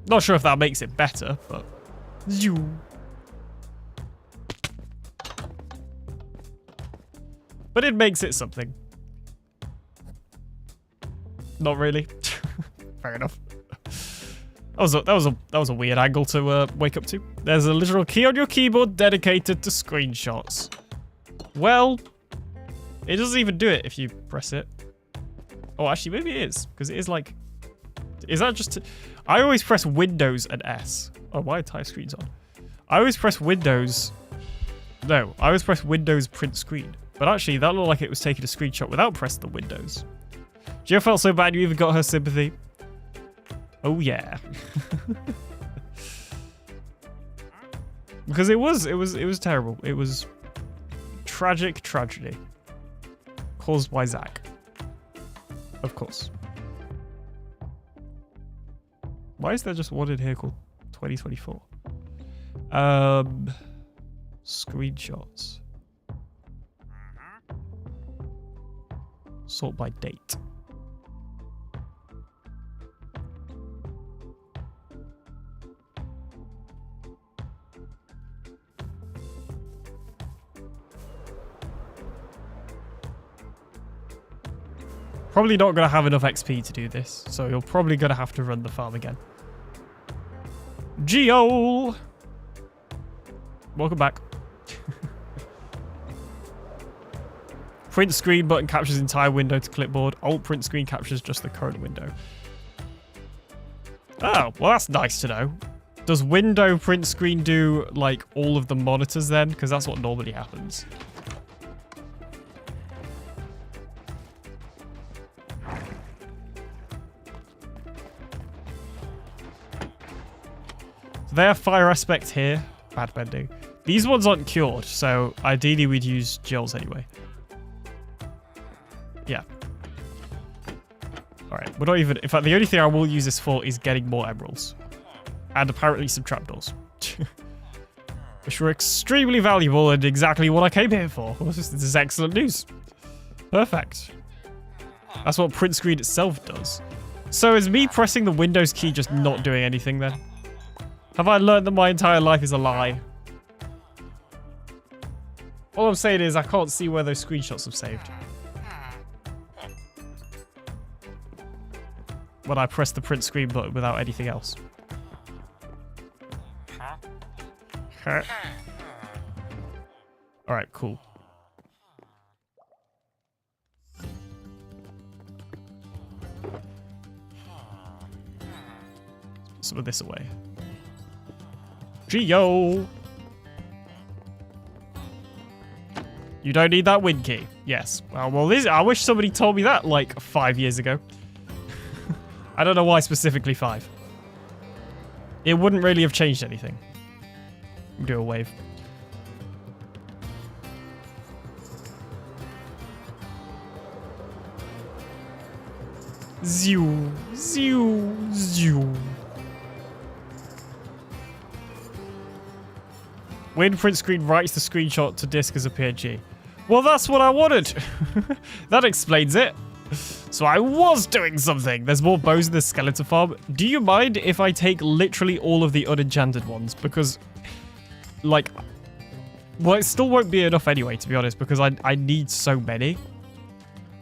S1: Not sure if that makes it better, but... But it makes it something. Not really. Fair enough. That was a weird angle to wake up to. There's a literal key on your keyboard dedicated to screenshots. Well, it doesn't even do it if you press it. Oh, actually, maybe it is, because it is like. Is that just? I always press Windows and S. Oh, my entire screen's on. I always press Windows. No, I always press Windows print screen. But actually, that looked like it was taking a screenshot without pressing the Windows. Gio felt so bad you even got her sympathy. Oh yeah. Because it was terrible. It was tragic tragedy. Caused by Zach. Of course. Why is there just one in here called 2024? Screenshots. Sort by date. Probably not going to have enough XP to do this, so you're probably going to have to run the farm again. Geo! Welcome back. Print screen button captures entire window to clipboard. Alt print screen captures just the current window. Oh, well that's nice to know. Does window print screen do like all of the monitors then? Because that's what normally happens. They have fire aspect here. Bad bending. These ones aren't cured, so ideally we'd use gels anyway. Yeah. Alright, we're not even... In fact, the only thing I will use this for is getting more emeralds. And apparently some trapdoors. Which were extremely valuable and exactly what I came here for. This is excellent news. Perfect. That's what print screen itself does. So is me pressing the Windows key just not doing anything then? Have I learned that my entire life is a lie? All I'm saying is I can't see where those screenshots have saved. When I press the print screen button without anything else. Alright, cool. Put some of this away. Geo! You don't need that win key. Yes. Well, this, I wish somebody told me that like 5 years ago. I don't know why specifically 5. It wouldn't really have changed anything. Do a wave. Zew, zew, zew. When print screen writes the screenshot to disk as a PNG. Well, that's what I wanted. That explains it. So I was doing something. There's more bows in the skeleton farm. Do you mind if I take literally all of the unenchanted ones? Because, like, well, it still won't be enough anyway, to be honest, because I need so many.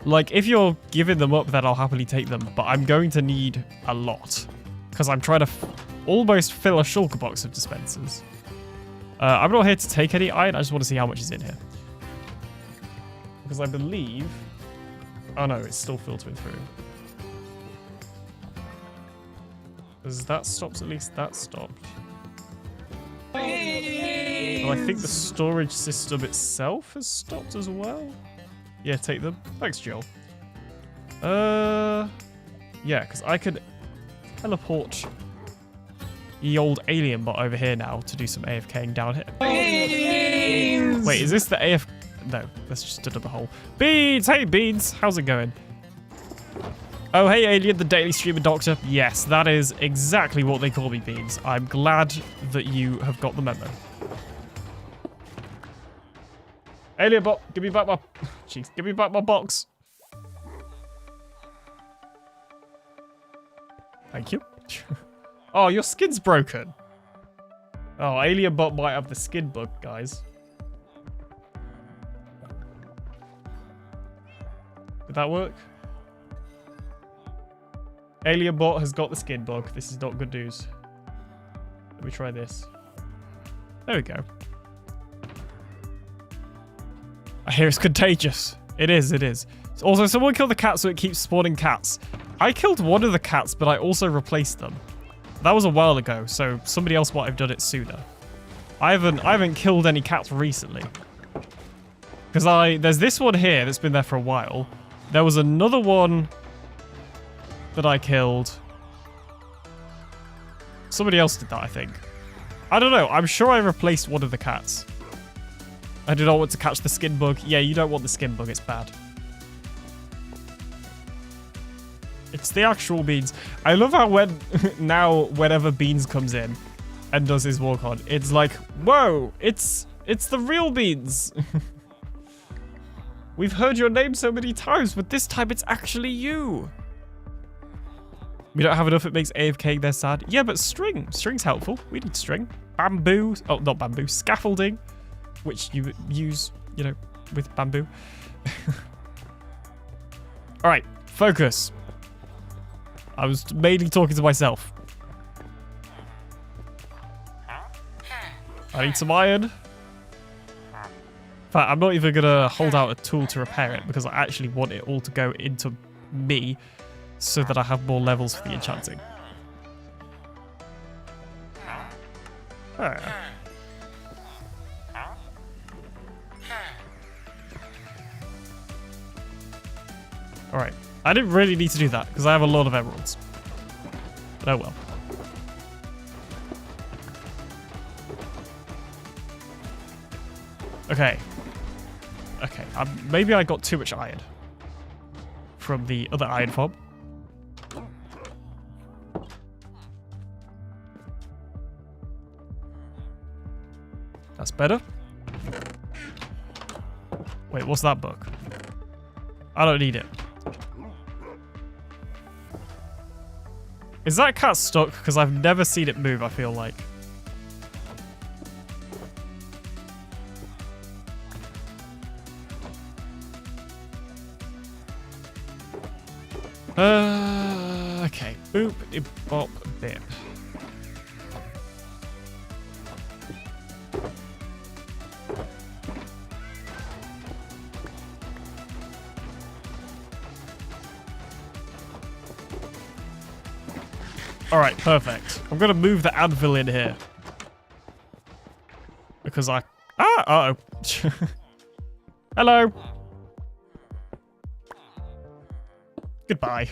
S1: Like, if you're giving them up, then I'll happily take them. But I'm going to need a lot. Because I'm trying to almost fill a shulker box of dispensers. I'm not here to take any iron. I just want to see how much is in here. Because I believe... Oh no, it's still filtering through. As that stops, at least that stopped. Well, I think the storage system itself has stopped as well. Yeah, take them. Thanks, Joel. Yeah, because I could teleport the old alien bot over here now to do some AFKing down here. Beans! Wait, is this the AF... No, that's just another hole. Beans! Hey, Beans! How's it going? Oh, hey, Alien, the daily streamer doctor. Yes, that is exactly what they call me, Beans. I'm glad that you have got the memo. Alien bot, give me back my... Jeez, give me back my box. Thank you. Oh, your skin's broken. Oh, Alien bot might have the skin bug, guys. Did that work? Alien bot has got the skin bug. This is not good news. Let me try this. There we go. I hear it's contagious. It is, it is. Also, someone killed the cat so it keeps spawning cats. I killed one of the cats, but I also replaced them. That was a while ago, so somebody else might have done it sooner. I haven't killed any cats recently. Because there's this one here that's been there for a while. There was another one that I killed. Somebody else did that, I think. I don't know. I'm sure I replaced one of the cats. I do not want to catch the skin bug. Yeah, you don't want the skin bug. It's bad. It's the actual Beans. I love how whenever Beans comes in and does his walk on, it's like, whoa, it's the real Beans. We've heard your name so many times, but this time it's actually you. We don't have enough. It makes AFK there sad. Yeah, but string. String's helpful. We need string. Bamboo. Oh, not bamboo. Scaffolding, which you use, you know, with bamboo. All right, focus. I was mainly talking to myself. I need some iron. In fact, I'm not even going to hold out a tool to repair it because I actually want it all to go into me so that I have more levels for the enchanting. Ah. Alright. I didn't really need to do that because I have a lot of emeralds. But oh well. Okay. Okay. Maybe I got too much iron from the other iron farm. That's better. Wait, what's that book? I don't need it. Is that cat stuck? Because I've never seen it move, I feel like. Okay. Boop, bop, bip. Alright, perfect. I'm gonna move the anvil in here. Because uh-oh. Hello. Goodbye.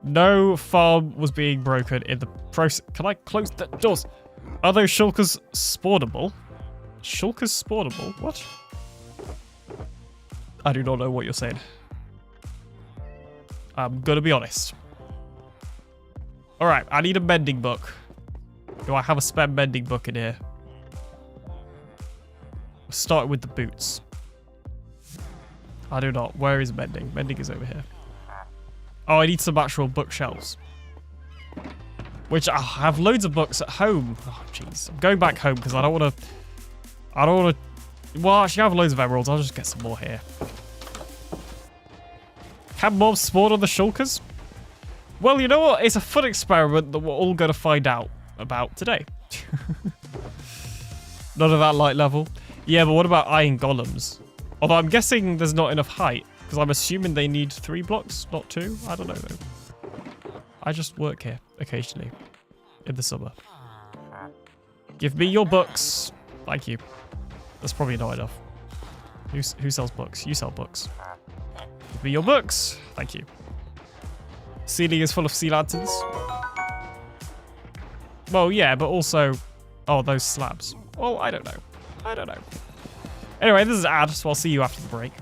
S1: No farm was being broken in the process. Can I close the doors? Are those shulkers spawnable? Shulkers spawnable? What? I do not know what you're saying. I'm gonna be honest. Alright, I need a mending book. Do I have a spare mending book in here? We'll start with the boots. I do not. Where is mending? Mending is over here. Oh, I need some actual bookshelves. Which I have loads of books at home. Oh, jeez. I'm going back home because I don't want to... Well, actually, I have loads of emeralds. I'll just get some more here. Can mobs spawn on the shulkers? Well, you know what? It's a fun experiment that we're all going to find out about today. Not at that light level. Yeah, but what about iron golems? Although I'm guessing there's not enough height, because I'm assuming they need 3 blocks, not 2. I don't know, though. I just work here, occasionally, in the summer. Give me your books. Thank you. That's probably not enough. Who sells books? You sell books. Give me your books. Thank you. Ceiling is full of sea lanterns. Well, yeah, but also... Oh, those slabs. Well, I don't know. I don't know. Anyway, this is ad, so I'll see you after the break.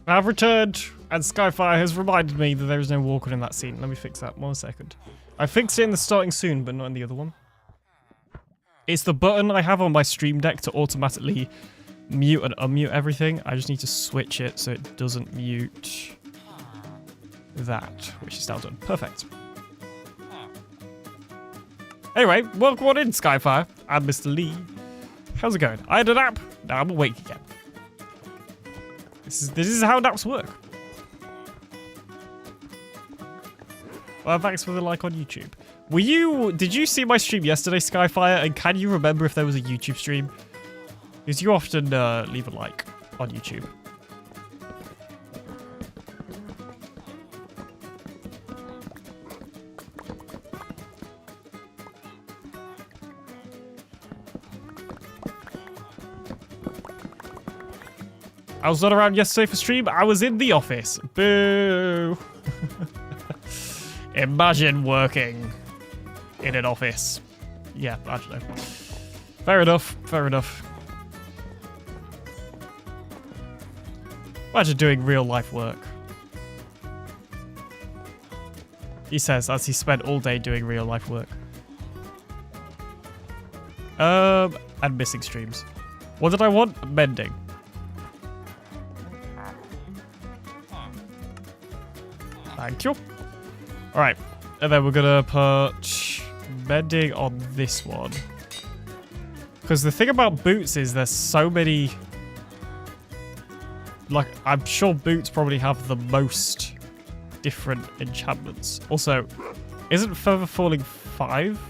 S1: I've returned, and Skyfire has reminded me that there is no walker in that scene. Let me fix that 1 second. I fixed it in the starting soon, but not in the other one. It's the button I have on my Stream Deck to automatically mute and unmute everything. I just need to switch it so it doesn't mute that, which is now done. Perfect. Anyway, welcome on in, Skyfire, and Mr. Lee. How's it going? I had a nap. Now I'm awake again. This is how naps work. Thanks for the like on YouTube. Did you see my stream yesterday, Skyfire? And can you remember if there was a YouTube stream? Because you often leave a like on YouTube. I was not around yesterday for stream. I was in the office. Boo. Imagine working in an office. Yeah, I don't know. Fair enough. Fair enough. Imagine doing real life work. He says as he spent all day doing real life work. And missing streams. What did I want? Mending. Thank you. Alright. And then we're gonna put mending on this one. Because the thing about boots is there's so many... Like, I'm sure boots probably have the most different enchantments. Also, isn't Feather Falling 5?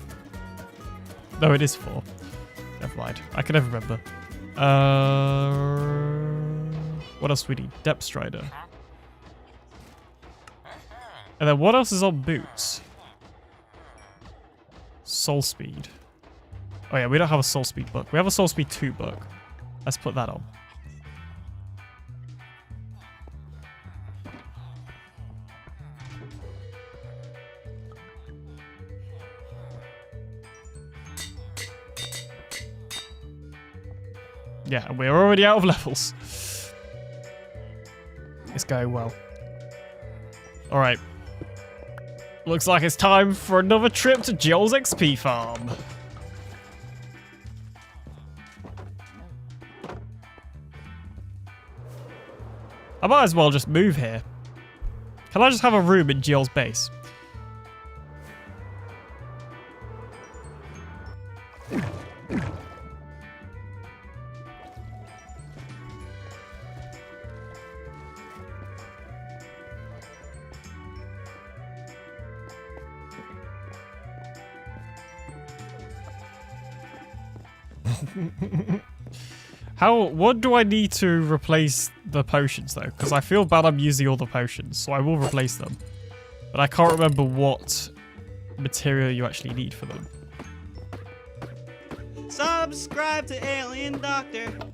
S1: No, it is 4. Never mind. I can never remember. What else do we need? Depth Strider. And then what else is on boots? Soul Speed. Oh yeah, we don't have a Soul Speed book. We have a Soul Speed 2 book. Let's put that on. Yeah, and we're already out of levels. It's going well. Alright. Looks like it's time for another trip to Joel's XP farm. I might as well just move here. Can I just have a room in Joel's base? What do I need to replace the potions though? Because I feel bad I'm using all the potions, so I will replace them. But I can't remember what material you actually need for them.
S3: Subscribe to AlienDoctor.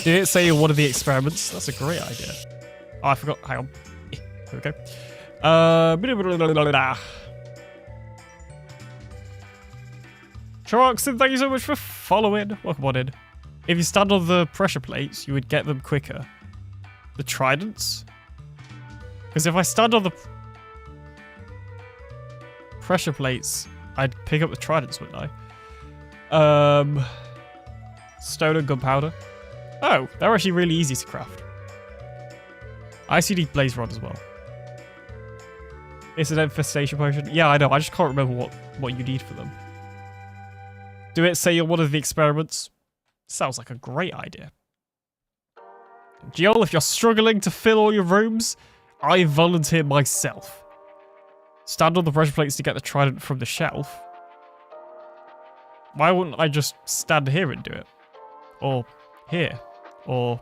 S1: Did it say in one of the experiments? That's a great idea. Oh, I forgot. Hang on. Here we go. Troxon, thank you so much for following. Welcome on in. If you stand on the pressure plates, you would get them quicker. The tridents? Because if I stand on the pressure plates, I'd pick up the tridents, wouldn't I? Stone and gunpowder. Oh, they're actually really easy to craft. I actually need blaze rod as well. It's an infestation potion. Yeah, I know. I just can't remember what you need for them. Do it say you're one of the experiments? Sounds like a great idea. Joel, if you're struggling to fill all your rooms, I volunteer myself. Stand on the pressure plates to get the trident from the shelf. Why wouldn't I just stand here and do it? Or here. Or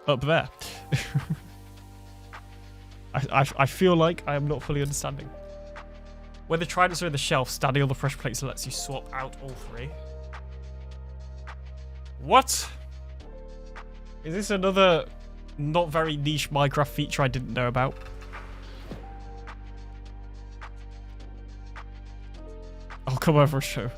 S1: up there. I feel like I am not fully understanding. When the tridents are in the shelf, standing on the pressure plates lets you swap out all three. What? Is this another not very niche Minecraft feature I didn't know about? I'll come over and show.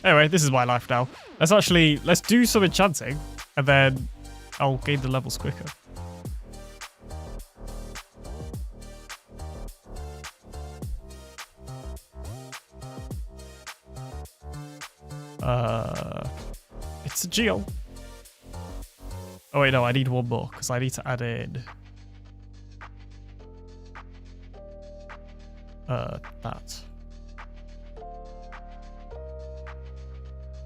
S1: Anyway, this is my life now. Let's do some enchanting, and then I'll gain the levels quicker. It's a geo. Oh wait, no, I need one more, because I need to add in that.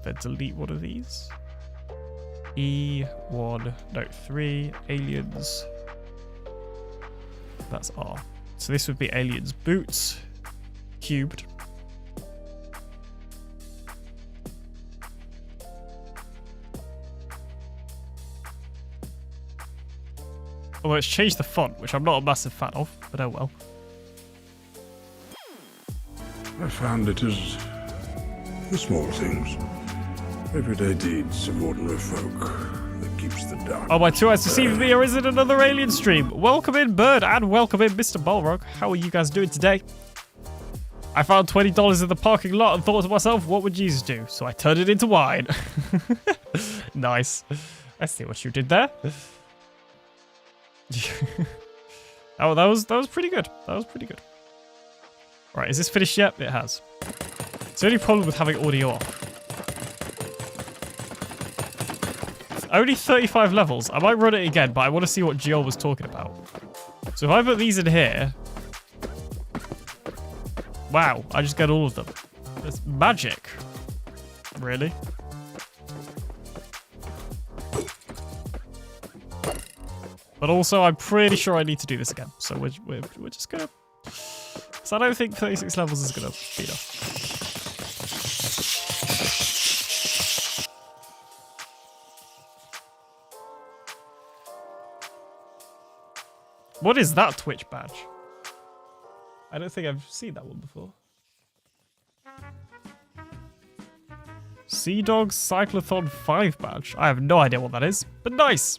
S1: then delete one of these. E1, no, 3, aliens. That's R. So this would be aliens boots, cubed. Although it's changed the font, which I'm not a massive fan of, but oh well.
S2: I found it is the small things, everyday deeds of ordinary folk that keeps the dark.
S1: Oh, my 2 eyes deceived me, or is it another alien stream? Welcome in, Bird, and welcome in, Mr. Balrog. How are you guys doing today? I found $20 in the parking lot and thought to myself, what would Jesus do? So I turned it into wine. Nice. I see what you did there. Oh, that was pretty good. That was pretty good. Right, is this finished yet? It has. It's the only problem with having audio off. It's only 35 levels. I might run it again, but I want to see what Jill was talking about. So if I put these in here... Wow, I just get all of them. It's magic. Really? But also, I'm pretty sure I need to do this again. So we're just gonna... So I don't think 36 levels is gonna be enough. What is that Twitch badge? I don't think I've seen that one before. Sea Dog Cyclothon 5 badge. I have no idea what that is, but nice.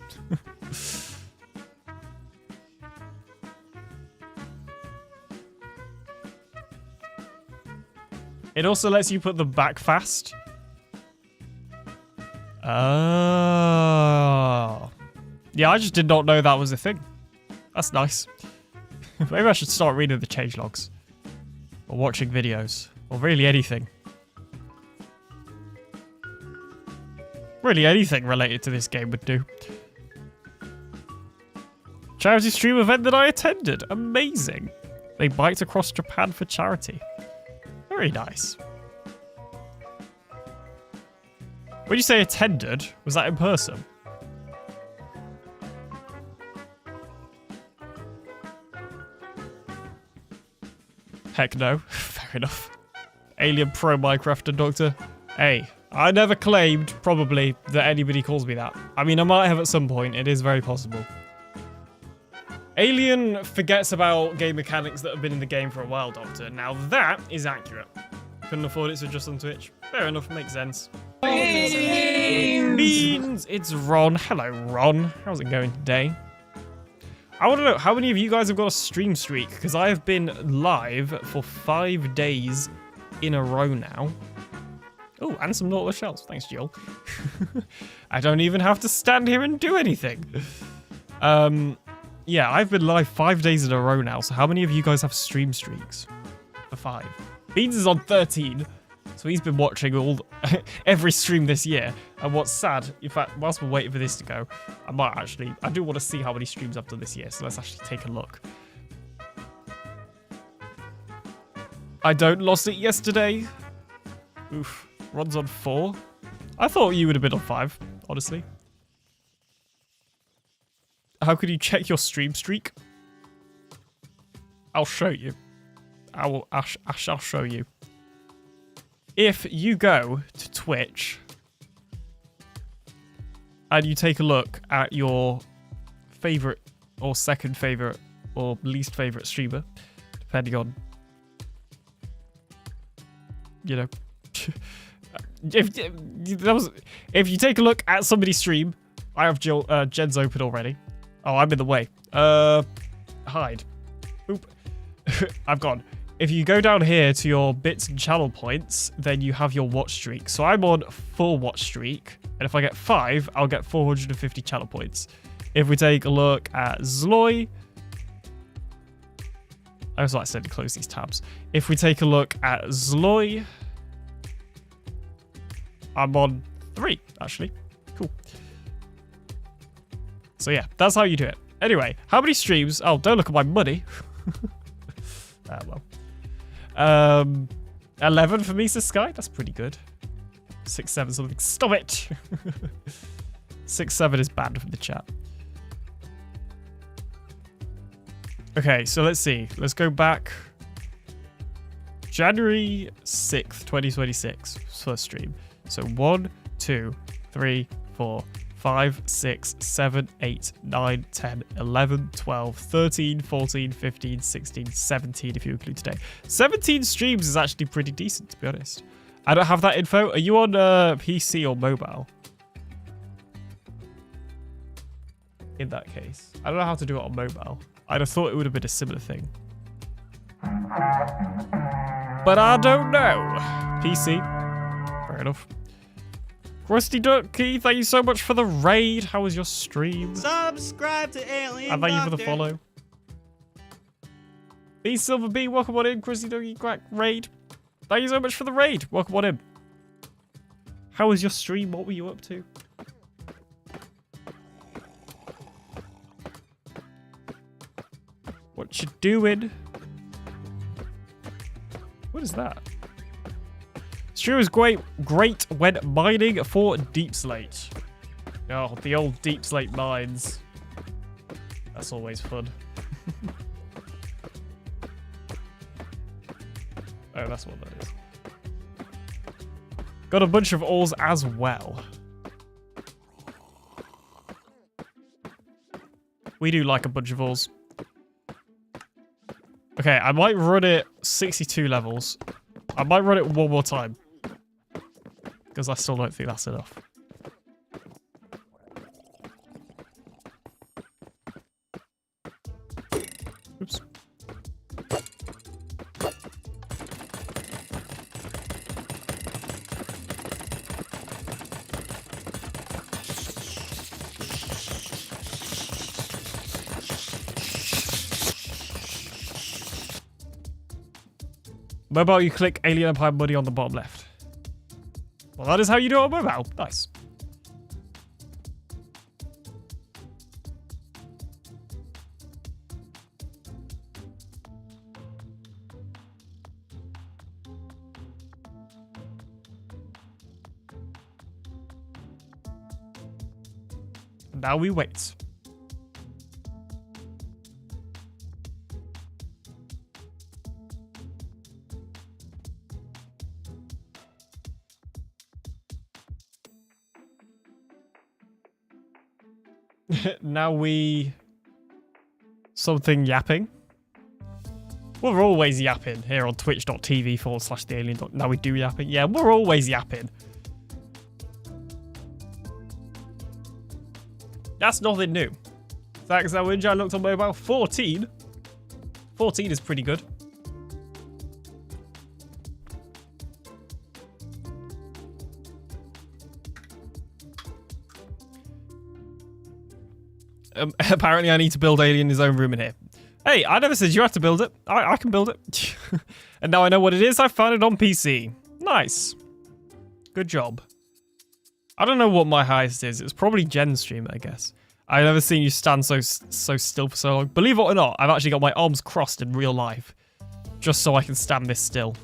S1: It also lets you put them back fast. Oh. Yeah, I just did not know that was a thing. That's nice. Maybe I should start reading the changelogs. Or watching videos. Or really anything. Really anything related to this game would do. Charity stream event that I attended. Amazing. They biked across Japan for charity. Very nice. When you say attended, was that in person? Heck no. Fair enough. Alien Pro Minecraft Doctor. Hey, I never claimed, probably, that anybody calls me that. I mean, I might have at some point. It is very possible. Alien forgets about game mechanics that have been in the game for a while, Doctor. Now that is accurate. Couldn't afford it, so just on Twitch. Fair enough, makes sense. Beans! It's Ron. Hello, Ron. How's it going today? I want to know, how many of you guys have got a stream streak? Because I have been live for 5 days in a row now. Oh, and some Nautilus shells. Thanks, Jill. I don't even have to stand here and do anything. Yeah, I've been live 5 days in a row now, so how many of you guys have stream streaks? For 5. Beans is on 13, so he's been watching every stream this year. And what's sad, in fact, whilst we're waiting for this to go, I do want to see how many streams I've done this year, so let's actually take a look. I don't lost it yesterday. Oof, Ron's on 4. I thought you would have been on 5, honestly. How could you check your stream streak? I'll show you. I shall show you. If you go to Twitch and you take a look at your favorite or second favorite or least favorite streamer, depending on, you know, if you take a look at somebody's stream, I have Jen's open already. Oh, I'm in the way. Hide. Oop. I've gone. If you go down here to your bits and channel points, then you have your watch streak. So I'm on 4 watch streak. And if I get 5, I'll get 450 channel points. If we take a look at Zloy. I also like to close these tabs. If we take a look at Zloy. I'm on 3, actually. Cool. So yeah, that's how you do it. Anyway, how many streams? Oh, don't look at my money. Well. 11 for me, says Sky. That's pretty good. 6-7 something. Stop it! 6-7 is banned from the chat. Okay, so let's see. Let's go back. January 6th, 2026. First stream. So 1, 2, 3, 4, 5, 6, 7, 8, 9, 10, 11, 12, 13, 14, 15, 16, 17 if you include today. 17 streams is actually pretty decent, to be honest. I don't have that info. Are you on PC or mobile? In that case. I don't know how to do it on mobile. I'd have thought it would have been a similar thing. But I don't know. PC. Fair enough. Rusty Ducky, thank you so much for the raid. How was your stream?
S3: Subscribe to AlienDoctor.
S1: And thank you for the follow. B Silver B, welcome on in. Rusty Ducky crack raid. Thank you so much for the raid. Welcome on in. How was your stream? What were you up to? What you doing? What is that? Stream is great when mining for deep slate. Oh, the old deep slate mines. That's always fun. Oh, that's what that is. Got a bunch of ores as well. We do like a bunch of ores. Okay, I might run it 62 levels. I might run it one more time. Because I still don't think that's enough. Oops. Mobile, you click Alien Empire Money on the bottom left. Well, that is how you do it on mobile. Nice. Now we wait. Now we... something yapping. We're always yapping here on twitch.tv/TheAlienDoctor. Now we do yapping. Yeah, we're always yapping. That's nothing new. Thanks, Zawinja. I looked on mobile. 14. 14 is pretty good. Apparently I need to build Alien his own room in here. Hey, I never said you have to build it. I can build it. And now I know what it is. I found it on PC. Nice. Good job. I don't know what my highest is. It's probably Jen's stream, I guess. I've never seen you stand so still for so long. Believe it or not, I've actually got my arms crossed in real life. Just so I can stand this still.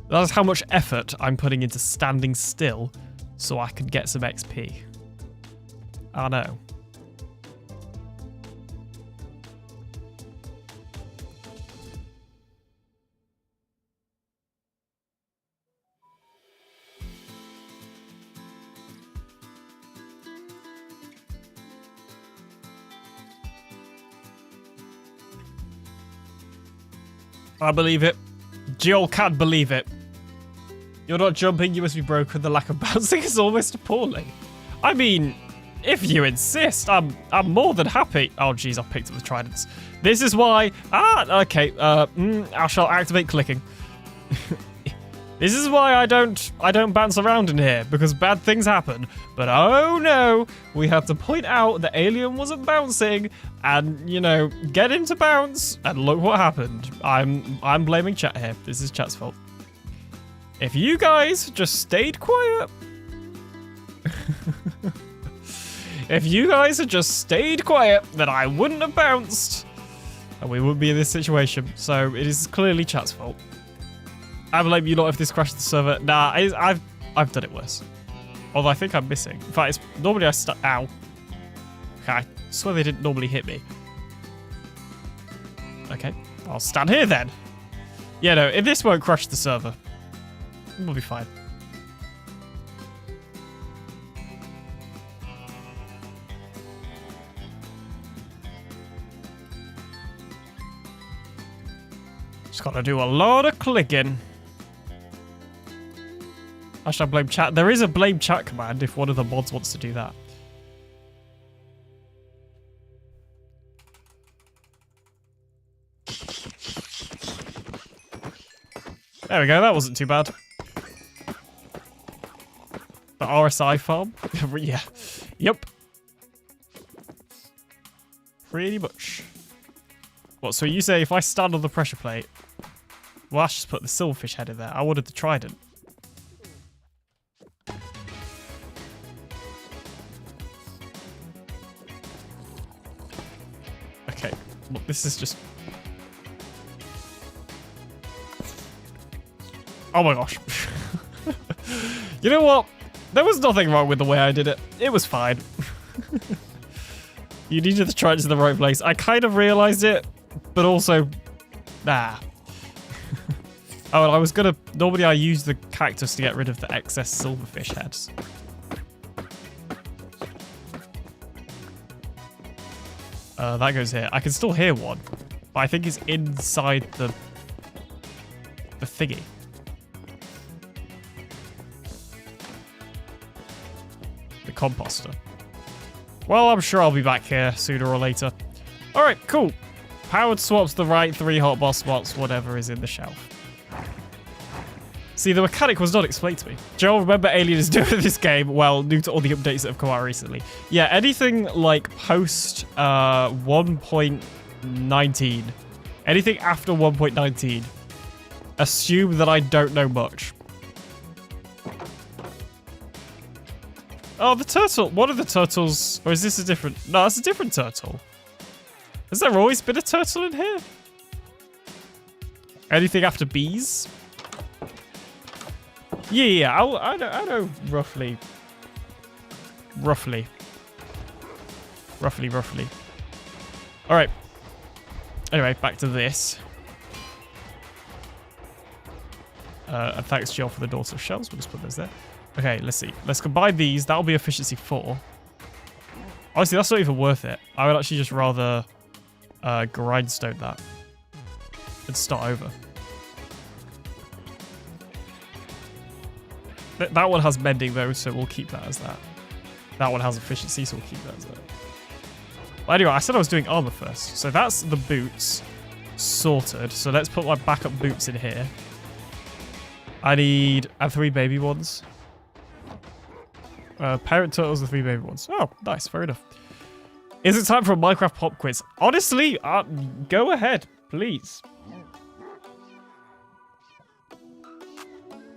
S1: That's how much effort I'm putting into standing still so I can get some XP. I know. I believe it. Jill can't believe it. You're not jumping, you must be broken. The lack of bouncing is almost appalling. I mean... if you insist, I'm more than happy. Oh, jeez, I've picked up the tridents. This is why... okay. I shall activate clicking. This is why I don't bounce around in here, because bad things happen. But oh no, we have to point out that Alien wasn't bouncing, and, you know, get him to bounce, and look what happened. I'm blaming chat here. This is chat's fault. If you guys just stayed quiet... if you guys had just stayed quiet, then I wouldn't have bounced. And we wouldn't be in this situation. So it is clearly chat's fault. I blame you lot if this crashed the server. Nah, I've done it worse. Although I think I'm missing. In fact, it's normally ow. Okay, I swear they didn't normally hit me. Okay, I'll stand here then. Yeah, no, if this won't crash the server, we'll be fine. Just gotta do a lot of clicking. I shall blame chat. There is a blame chat command if one of the mods wants to do that. There we go, that wasn't too bad. The RSI farm? Yeah. Yep. Pretty much. What, so you say if I stand on the pressure plate... Well, I should just put the silverfish head in there. I wanted the trident. Okay. Well, this is just... Oh my gosh. You know what? There was nothing wrong with the way I did it. It was fine. You needed the trident in the right place. I kind of realized it, but also... Nah. Oh, and I was gonna... Normally I use the cactus to get rid of the excess silverfish heads. That goes here. I can still hear one, but I think it's inside the thingy. The composter. Well, I'm sure I'll be back here sooner or later. Alright, cool. Powered swaps the right 3 hot boss spots, whatever is in the shelf. See, the mechanic was not explained to me. Joel, remember Alien is new to this game? Well, new to all the updates that have come out recently. Yeah, anything like post 1.19, anything after 1.19, assume that I don't know much. Oh, the turtle. One of the turtles, or is this a different? No, that's a different turtle. Has there always been a turtle in here? Anything after bees? Yeah, I know roughly. Roughly. All right. Anyway, back to this. And thanks, Jill, for the daughter of shells. We'll just put those there. Okay, let's see. Let's combine these. That'll be efficiency 4. Honestly, that's not even worth it. I would actually just rather grindstone that and start over. That one has mending though, so we'll keep that as that. That one has efficiency, so we'll keep that as that. Well, anyway, I said I was doing armor first. So that's the boots sorted. So let's put my backup boots in here. I need 3 baby ones. Parent turtles and 3 baby ones. Oh, nice. Fair enough. Is it time for a Minecraft pop quiz? Honestly, go ahead, please.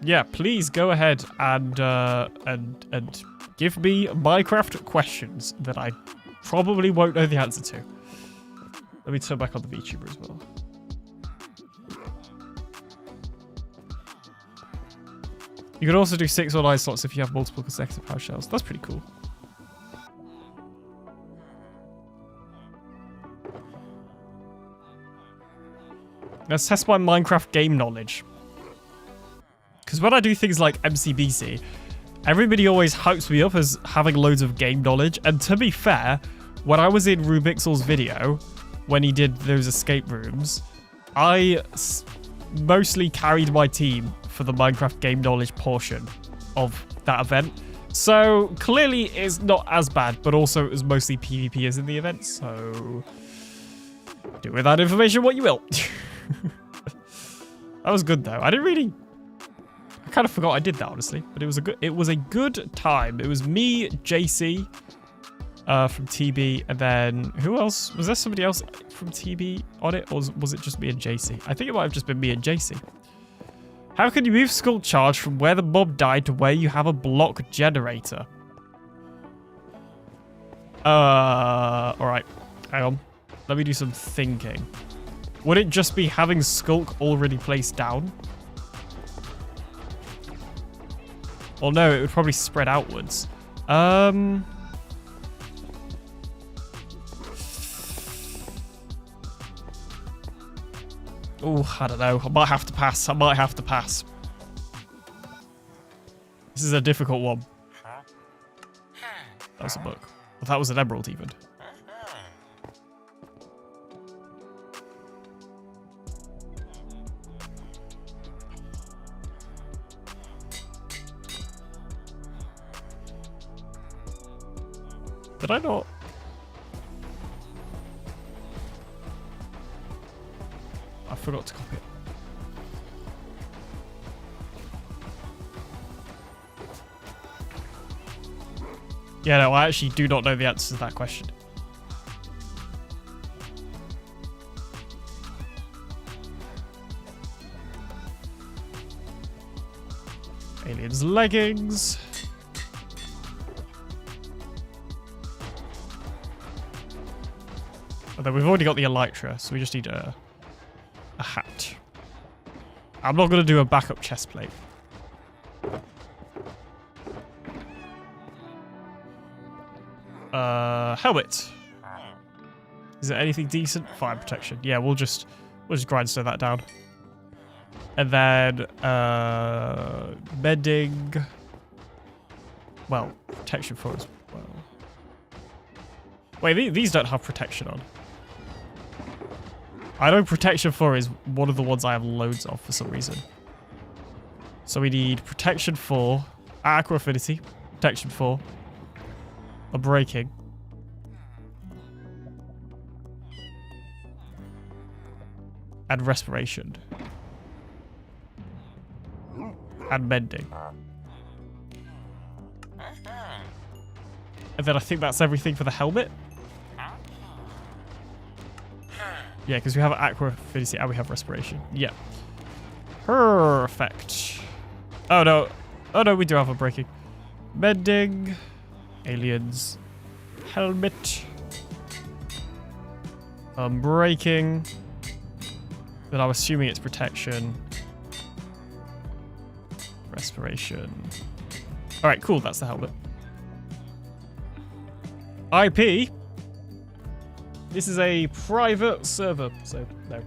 S1: Yeah, please go ahead and give me Minecraft questions that I probably won't know the answer to. Let me turn back on the VTuber as well. You can also do 6 or 9 slots if you have multiple consecutive power shells. That's pretty cool. Let's test my Minecraft game knowledge. Because when I do things like MCBC, everybody always hypes me up as having loads of game knowledge. And to be fair, when I was in Rubixel's video, when he did those escape rooms, I mostly carried my team for the Minecraft game knowledge portion of that event. So clearly it's not as bad, but also it was mostly PvP as in the event. So do with that information what you will. That was good though. I kind of forgot I did that, honestly, but it was a good time. It was me, JC from TB, and then who else? Was there somebody else from TB on it, or was it just me and JC? I think it might have just been me and JC. How can you move Skull Charge from where the mob died to where you have a block generator? Alright. Hang on. Let me do some thinking. Would it just be having Skulk already placed down? Or no, it would probably spread outwards. Oh, I don't know. I might have to pass. This is a difficult one. That was a book. Well, that was an emerald even. Did I not? I forgot to copy it. Yeah, no, I actually do not know the answer to that question. Aliens leggings. Although we've already got the elytra, so we just need a hat. I'm not going to do a backup chest plate. Helmet. Is there anything decent? Fire protection. Yeah, we'll just grindstone that down. And then bedding. Well, protection for as well. Wait, these don't have protection on. I know protection 4 is one of the ones I have loads of for some reason. So we need protection 4, aqua affinity, protection 4, a breaking, and respiration, and mending. And then I think that's everything for the helmet. Yeah, because we have aqua affinity and we have respiration. Yeah. Perfect. Oh no. Oh no, we do have a breaking. Mending. Aliens. Helmet. Breaking. Then I'm assuming it's protection. Respiration. Alright, cool, that's the helmet. IP. This is a private server, so no.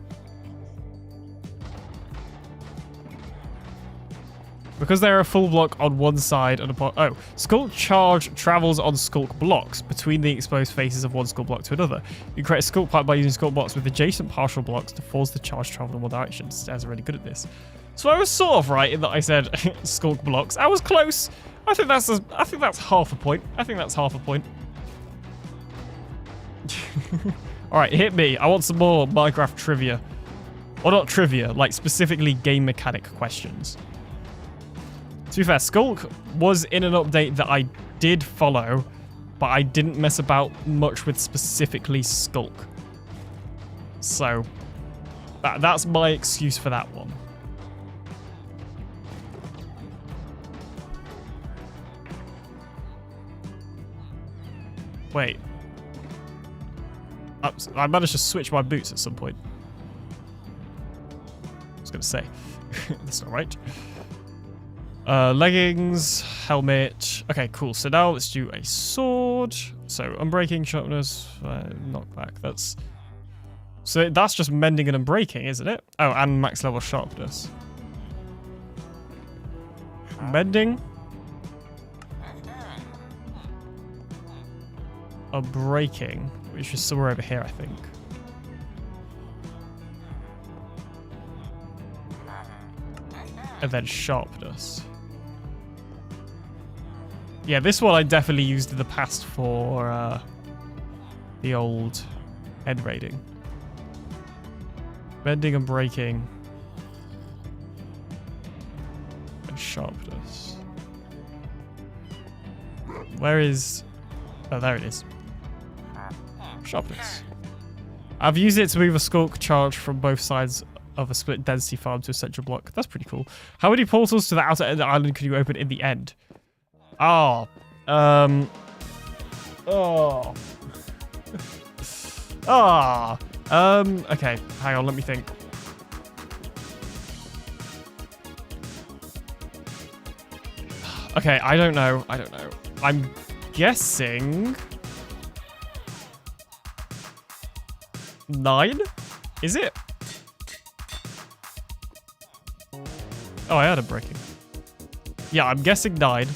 S1: Because they're a full block on one side and a oh, Skulk charge travels on Skulk blocks between the exposed faces of one Skulk block to another. You create a Skulk pipe by using Skulk blocks with adjacent partial blocks to force the charge travel in one direction. Stairs are really good at this. So I was sort of right in that I said Skulk blocks. I was close. I think that's half a point. I think that's half a point. Alright, hit me. I want some more Minecraft trivia. Or not trivia, like specifically game mechanic questions. To be fair, Skulk was in an update that I did follow, but I didn't mess about much with specifically Skulk. So, that's my excuse for that one. Wait. I managed to switch my boots at some point. I was going to say. That's not right. Leggings, helmet. Okay, cool. So now let's do a sword. So unbreaking, sharpness, knockback. That's just mending and unbreaking, isn't it? Oh, and max level sharpness. Mending. Unbreaking, which is somewhere over here, I think. And then sharpness. Yeah, this one I definitely used in the past for the old head raiding. Bending and breaking. And sharpness. Where is... Oh, there it is. Sharpness. I've used it to move a Skulk charge from both sides of a split density farm to a central block. That's pretty cool. How many portals to the outer end of the island can you open in the end? Oh. Oh. Ah. Okay. Hang on. Let me think. Okay, I don't know. I don't know. I'm guessing 9? Is it? Oh, I had a breaking. Yeah, I'm guessing 9.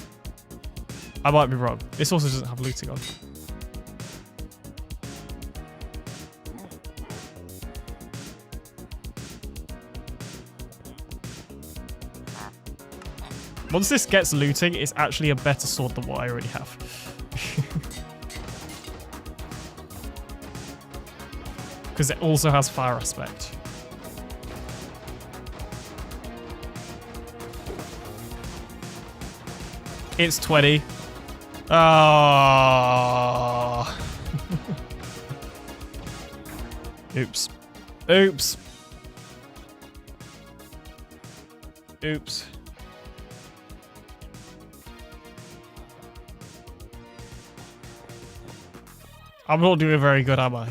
S1: I might be wrong. This also doesn't have looting on. Once this gets looting, it's actually a better sword than what I already have. Because it also has fire aspect. It's 20. Ah. Oops. Oops. Oops. I'm not doing very good, am I?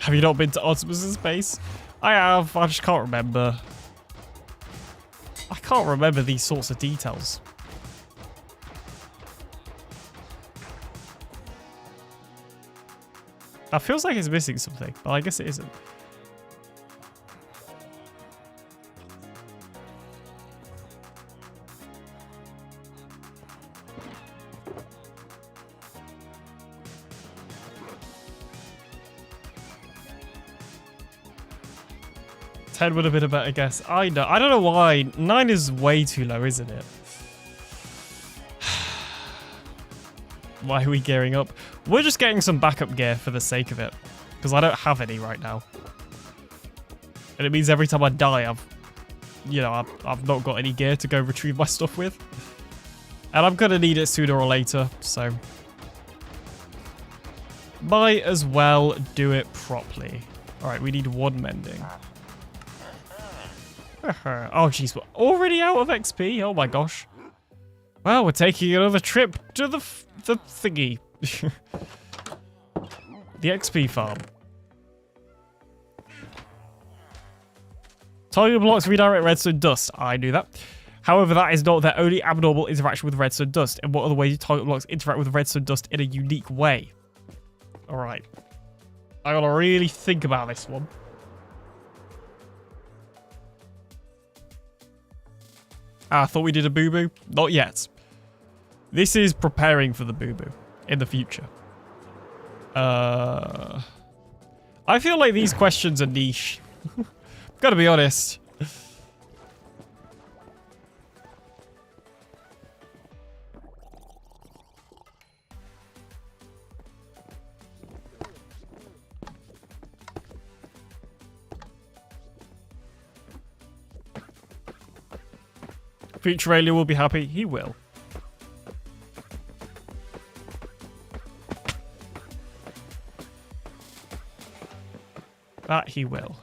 S1: Have you not been to Optimus's base? I have. I just can't remember. I can't remember these sorts of details. That feels like it's missing something, but I guess it isn't. Ten would have been a better guess. I know. I don't know why. 9 is way too low, isn't it? Why are we gearing up? We're just getting some backup gear for the sake of it. Because I don't have any right now. And it means every time I die, I've not got any gear to go retrieve my stuff with. And I'm going to need it sooner or later, so might as well do it properly. Alright, we need 1 mending. Oh, jeez, we're already out of XP? Oh my gosh. Well, we're taking another trip to the thingy. The XP farm. Target blocks redirect redstone dust. I knew that. However, that is not their only abnormal interaction with redstone dust. And what other ways do target blocks interact with redstone dust in a unique way? Alright. I gotta really think about this one. I thought we did a boo-boo. Not yet. This is preparing for the boo-boo in the future. I feel like these questions are niche. Gotta be honest. Future Alien will be happy. He will. That he will.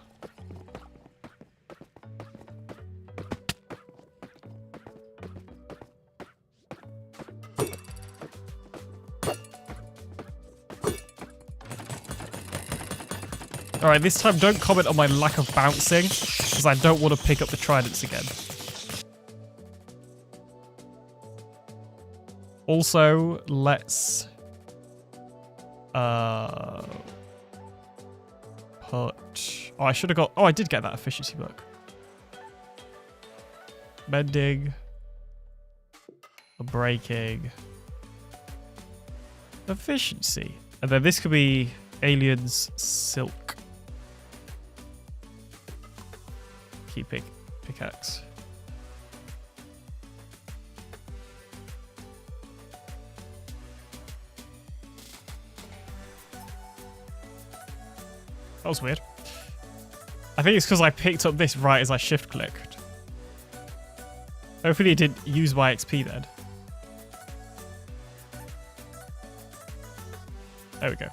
S1: Alright, this time don't comment on my lack of bouncing, because I don't want to pick up the tridents again. Also, let's put... Oh, I should have got... Oh, I did get that efficiency book. Mending. Breaking. Efficiency. And then this could be Alien's Silk. Keeping pickaxe. That was weird. I think it's because I picked up this right as I shift clicked. Hopefully it didn't use my XP then. There we go.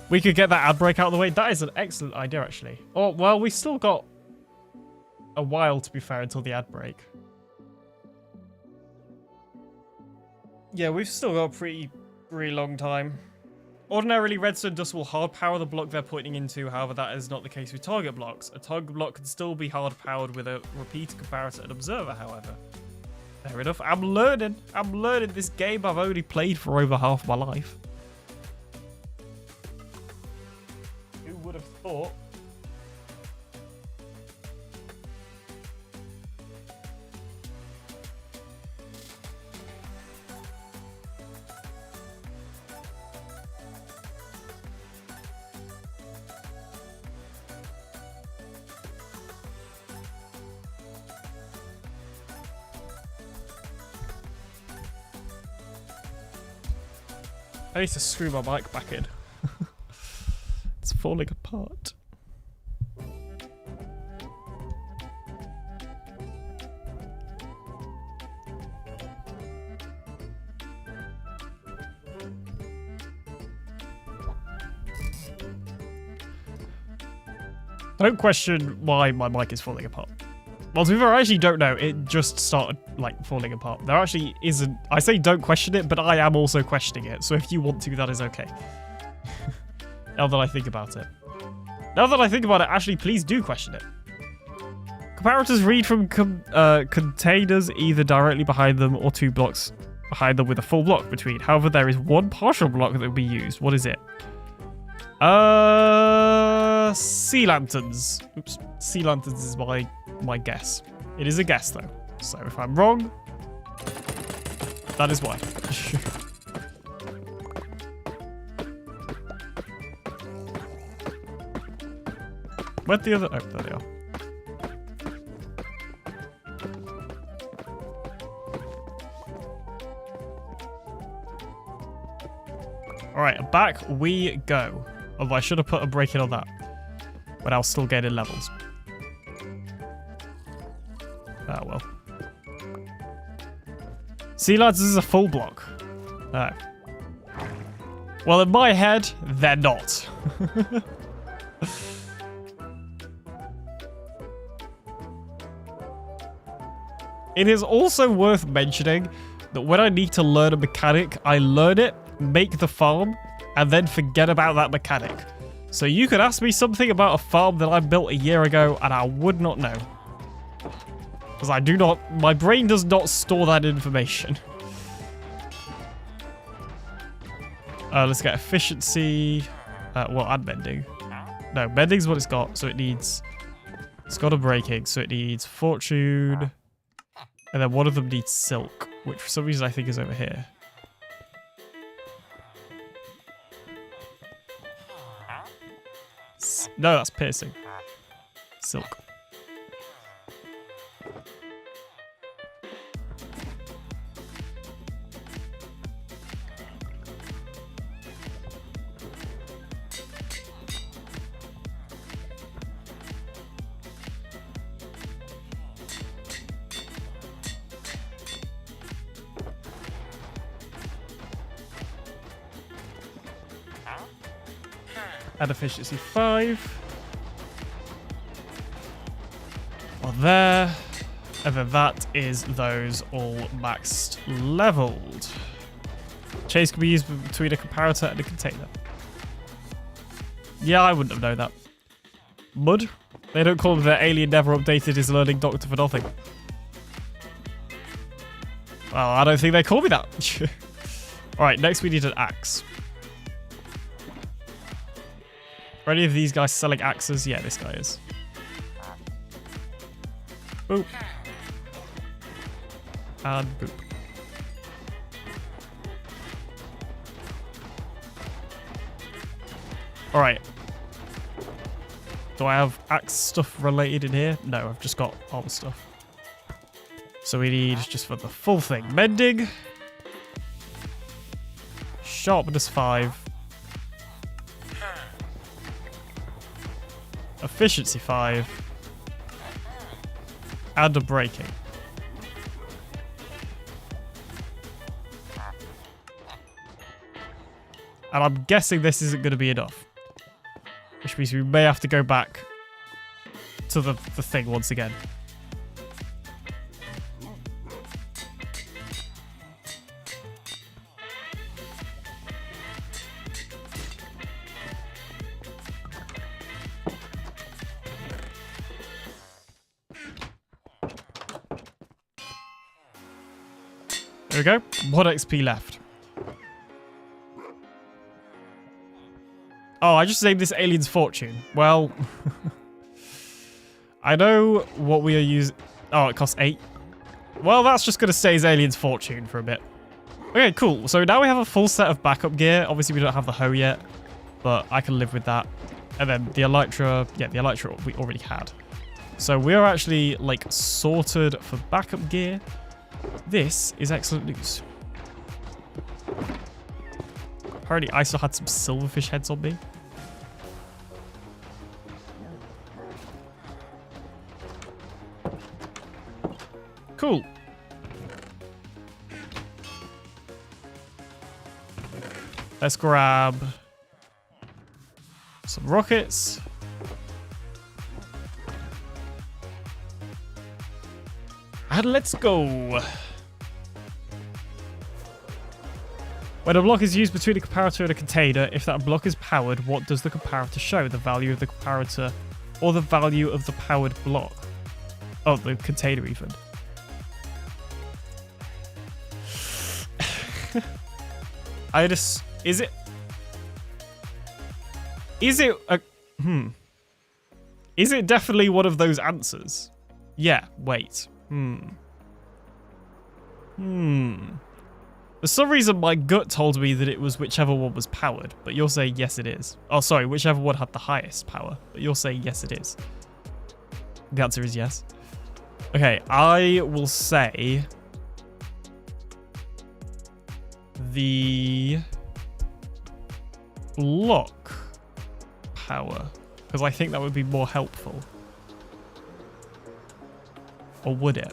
S1: We could get that ad break out of the way. That is an excellent idea, actually. Oh, well, we still got a while, to be fair, until the ad break. Yeah, we've still got a pretty Really long time. Ordinarily, redstone dust will hard power the block they're pointing into. However, that is not the case with target blocks. A target block can still be hard powered with a repeater, comparator, and observer, however. Fair enough. I'm learning this game I've only played for over half my life. Who would have thought? I need to screw my mic back in. It's falling apart. I don't question why my mic is falling apart. Well, to be fair, I actually don't know. It just started, like, falling apart. There actually isn't... I say don't question it, but I am also questioning it. So if you want to, that is okay. Now that I think about it. Now that I think about it, actually, please do question it. Comparators read from containers either directly behind them or 2 blocks behind them with a full block between. However, there is one partial block that will be used. What is it? Sea lanterns. Oops. Sea lanterns is my guess. It is a guess, though. So if I'm wrong, that is why. Where'd the other... Oh, there they are. Alright, back we go. Although I should have put a break in on that. But I'll still get in levels. Oh, well. Sea lanterns is a full block. Oh. Well, in my head, they're not. It is also worth mentioning that when I need to learn a mechanic, I learn it, make the farm, and then forget about that mechanic. So you could ask me something about a farm that I built a year ago, and I would not know. Because I do not... My brain does not store that information. Let's get efficiency. Well, and mending. No, mending's what it's got, so it needs... It's got a breaking, so it needs fortune. And then one of them needs silk, which for some reason I think is over here. No, that's piercing. Silk. Add efficiency 5. Well, there. And then that is those all maxed leveled. Chase can be used between a comparator and a container. Yeah, I wouldn't have known that. Mud? They don't call him the alien never updated his learning doctor for nothing. Well, I don't think they call me that. Alright, next we need an axe. Are any of these guys selling axes? Yeah, this guy is. Boop. And boop. Alright. Do I have axe stuff related in here? No, I've just got armor stuff. So we need, just for the full thing, mending. Sharpness 5. Efficiency 5. And a breaking. And I'm guessing this isn't going to be enough. Which means we may have to go back to the thing once again. There we go. 1 XP left. Oh, I just named this Alien's Fortune. Well, I know what we are using. Oh, it costs 8. Well, that's just going to stay as Alien's Fortune for a bit. Okay, cool. So now we have a full set of backup gear. Obviously, we don't have the hoe yet, but I can live with that. And then the Elytra, yeah, the Elytra we already had. So we are actually, like, sorted for backup gear. This is excellent news. Apparently, I still had some silverfish heads on me. Cool. Let's grab some rockets. And let's go. When a block is used between a comparator and a container, if that block is powered, what does the comparator show? The value of the comparator or the value of the powered block? Oh, the container even. I just... Is it a... Is it definitely one of those answers? Yeah, wait. For some reason, my gut told me that it was whichever one was powered, but you're saying yes, it is. Oh, sorry, whichever one had the highest power, but you're saying yes, it is. The answer is yes. Okay, I will say the block power, because I think that would be more helpful. Or would it?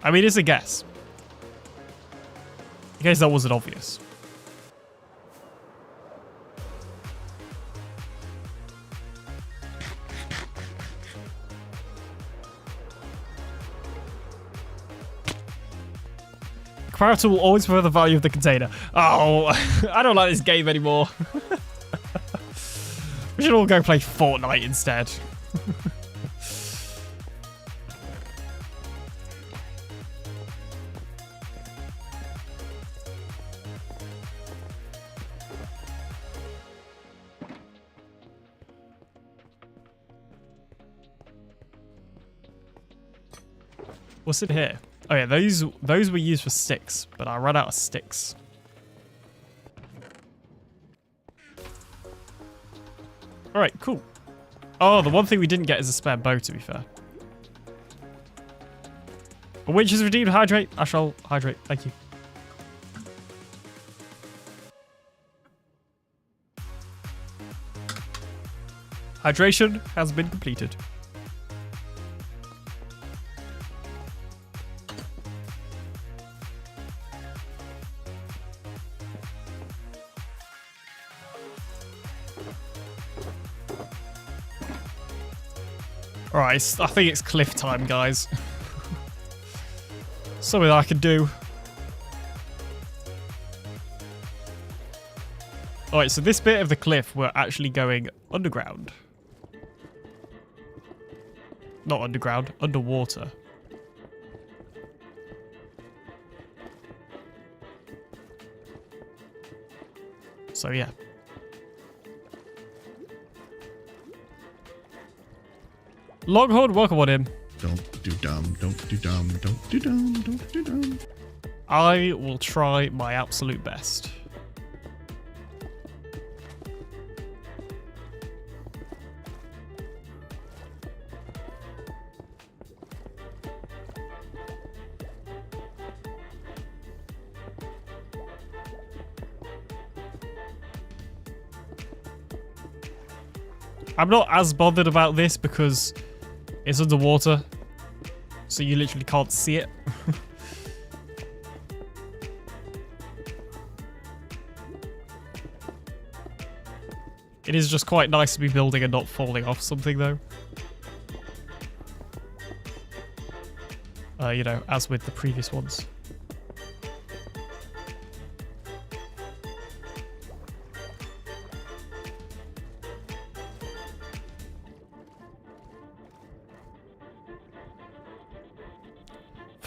S1: I mean, it's a guess. In case that wasn't obvious. Comparator will always prefer the value of the container. Oh, I don't like this game anymore. We should all go play Fortnite instead. What's in here? Oh yeah, those were used for sticks, but I ran out of sticks. Alright, cool. Oh, the one thing we didn't get is a spare bow, to be fair. A winch is redeemed. Hydrate. I shall hydrate. Thank you. Hydration has been completed. Alright, I think it's cliff time, guys. Something I can do. Alright, so this bit of the cliff, we're actually going underground. Not underground, underwater. So yeah. Longhorn, welcome on in.
S4: Don't do dumb, don't do dumb, don't do dumb, don't do dumb.
S1: I will try my absolute best. I'm not as bothered about this because it's underwater, so you literally can't see it. It is just quite nice to be building and not falling off something, though. You know, as with the previous ones.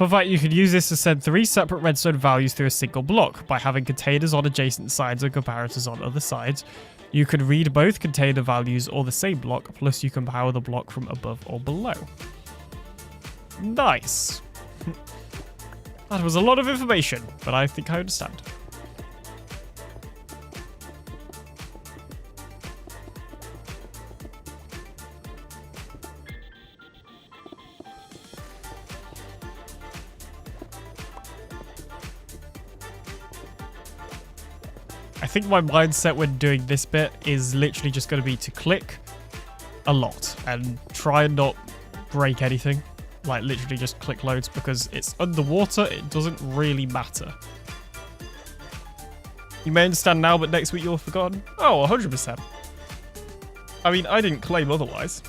S1: For that, you can use this to send 3 separate redstone values through a single block. By having containers on adjacent sides and comparators on other sides, you can read both container values or the same block, plus you can power the block from above or below. Nice. That was a lot of information, but I think I understand. I think my mindset when doing this bit is literally just going to be to click a lot and try and not break anything. Like, literally just click loads because it's underwater. It doesn't really matter. You may understand now, but next week you'll have forgotten. Oh, 100%. I mean, I didn't claim otherwise.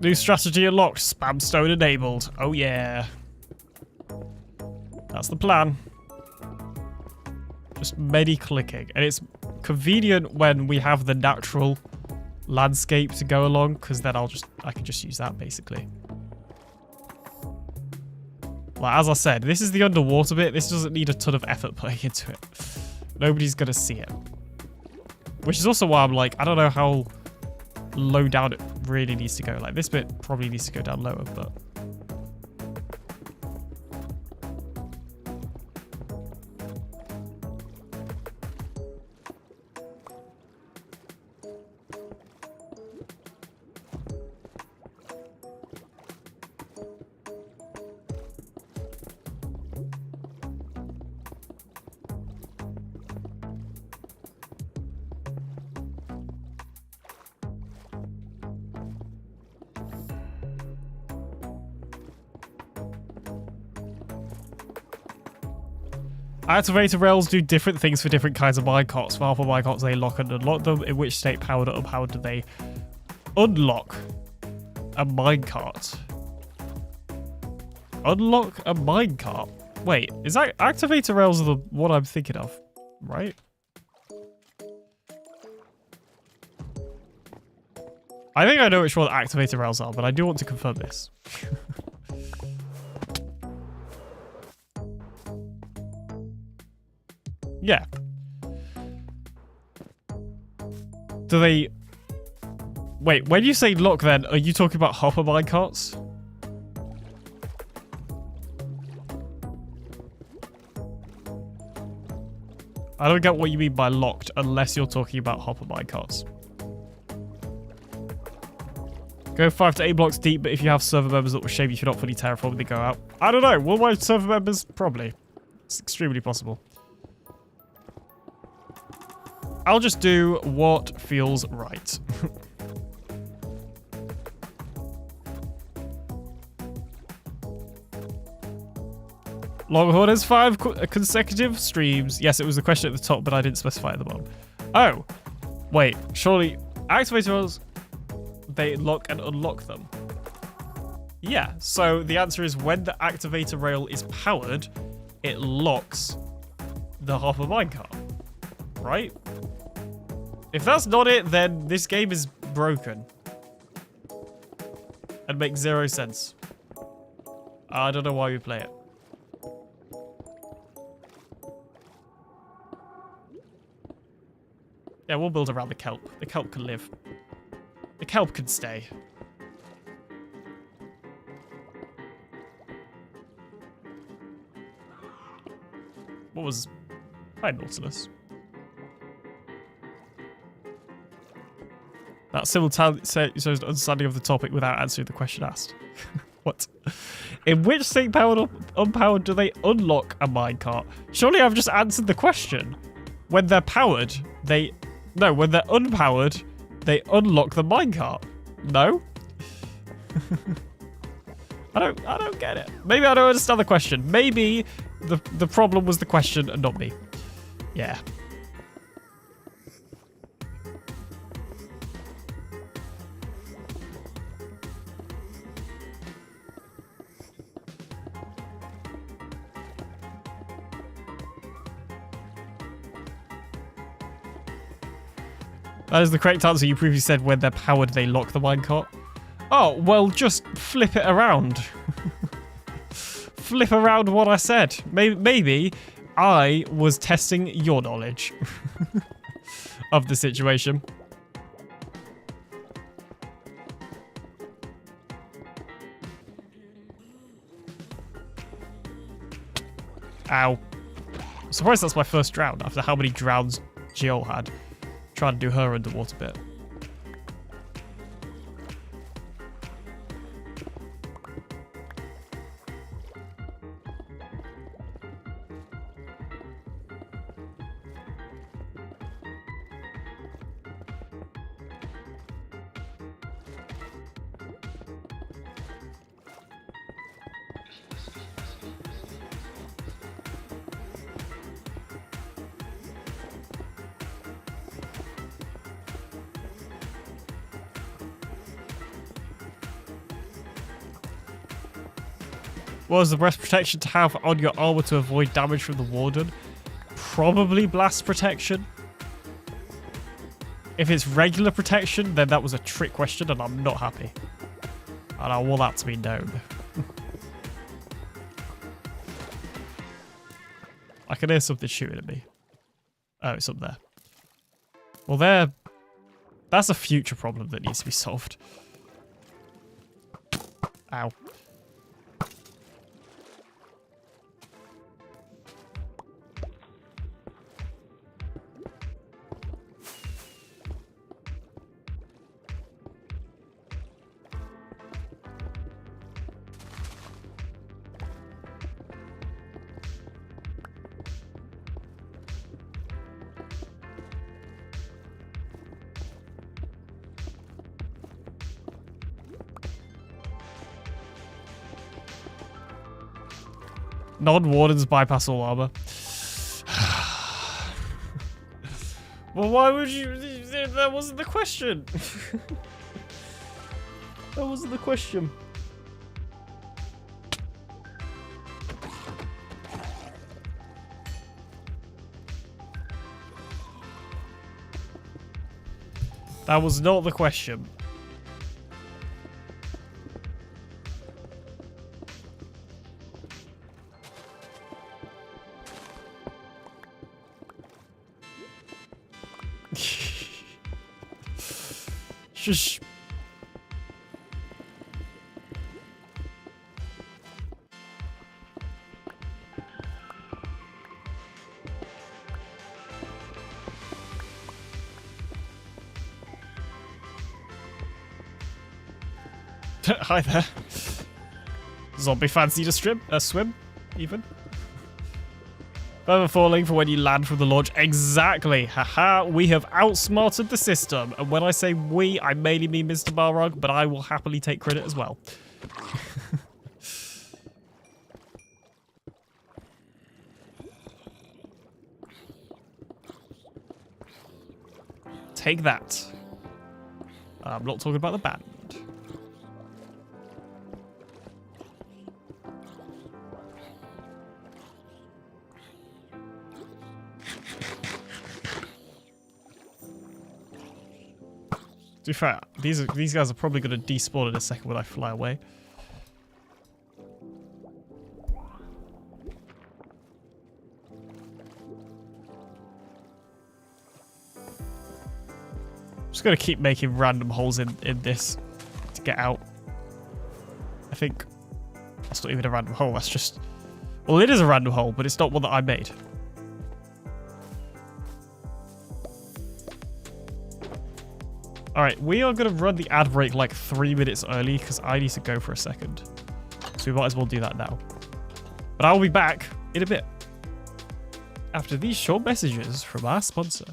S1: New strategy unlocked. Spam stone enabled. Oh yeah. That's the plan. Just many clicking. And it's convenient when we have the natural landscape to go along, because then I can just use that basically. Like, as I said, this is the underwater bit. This doesn't need a ton of effort putting into it. Nobody's gonna see it. Which is also why I'm like, I don't know how low down it really needs to go. Like, this bit probably needs to go down lower, but activator rails do different things for different kinds of minecarts. For alpha minecarts, they lock and unlock them. In which state, powered or unpowered, do they unlock a minecart? Unlock a minecart? Wait, is that activator rails are the what I'm thinking of, right? I think I know which one activator rails are, but I do want to confirm this. Yeah. Do they... Wait, when you say lock then, are you talking about hopper minecarts? I don't get what you mean by locked unless you're talking about hopper minecarts. Go 5 to 8 blocks deep, but if you have server members that will shame you for not fully terraforming, they go out. I don't know. Will my server members? Probably. It's extremely possible. I'll just do what feels right. Longhorn has 5 consecutive streams. Yes, it was the question at the top, but I didn't specify at the bottom. Oh, wait. Surely activators, they lock and unlock them. Yeah, so the answer is when the activator rail is powered, it locks the hopper minecart, right? If that's not it, then this game is broken. And makes 0 sense. I don't know why we play it. Yeah, we'll build around the kelp. The kelp can live. The kelp can stay. What was... Hi, Nautilus. That simultaneously shows an understanding of the topic without answering the question asked. What? In which state, powered or unpowered, do they unlock a minecart? Surely I've just answered the question. When they're powered, they... No, when they're unpowered, they unlock the minecart. No? I don't get it. Maybe I don't understand the question. Maybe the problem was the question and not me. Yeah. That is the correct answer. You previously said when they're powered, they lock the minecart. Oh, well, just flip it around. Flip around what I said. Maybe I was testing your knowledge of the situation. Ow. I'm surprised that's my first drown after how many drowns Jill had. Trying to do her underwater bit. What was the best protection to have on your armor to avoid damage from the warden? Probably blast protection. If it's regular protection, then that was a trick question and I'm not happy. And I want that to be known. I can hear something shooting at me. Oh, it's up there. Well, that's a future problem that needs to be solved. Ow. Non-wardens bypass all armor. Well, why would you? That wasn't the question. That wasn't the question. That was not the question. Shush. Hi there. Zombie fancy to swim, even. Further falling for when you land from the launch. Exactly. Haha, we have outsmarted the system. And when I say we, I mainly mean Mr. Balrog, but I will happily take credit as well. Take that. I'm not talking about the band. To be fair, these guys are probably going to despawn in a second when I fly away. I'm just going to keep making random holes in this to get out. I think that's not even a random hole. That's just... Well, it is a random hole, but it's not one that I made. Alright, we are going to run the ad break like 3 minutes early because I need to go for a second. So we might as well do that now. But I will be back in a bit. After these short messages from our sponsor.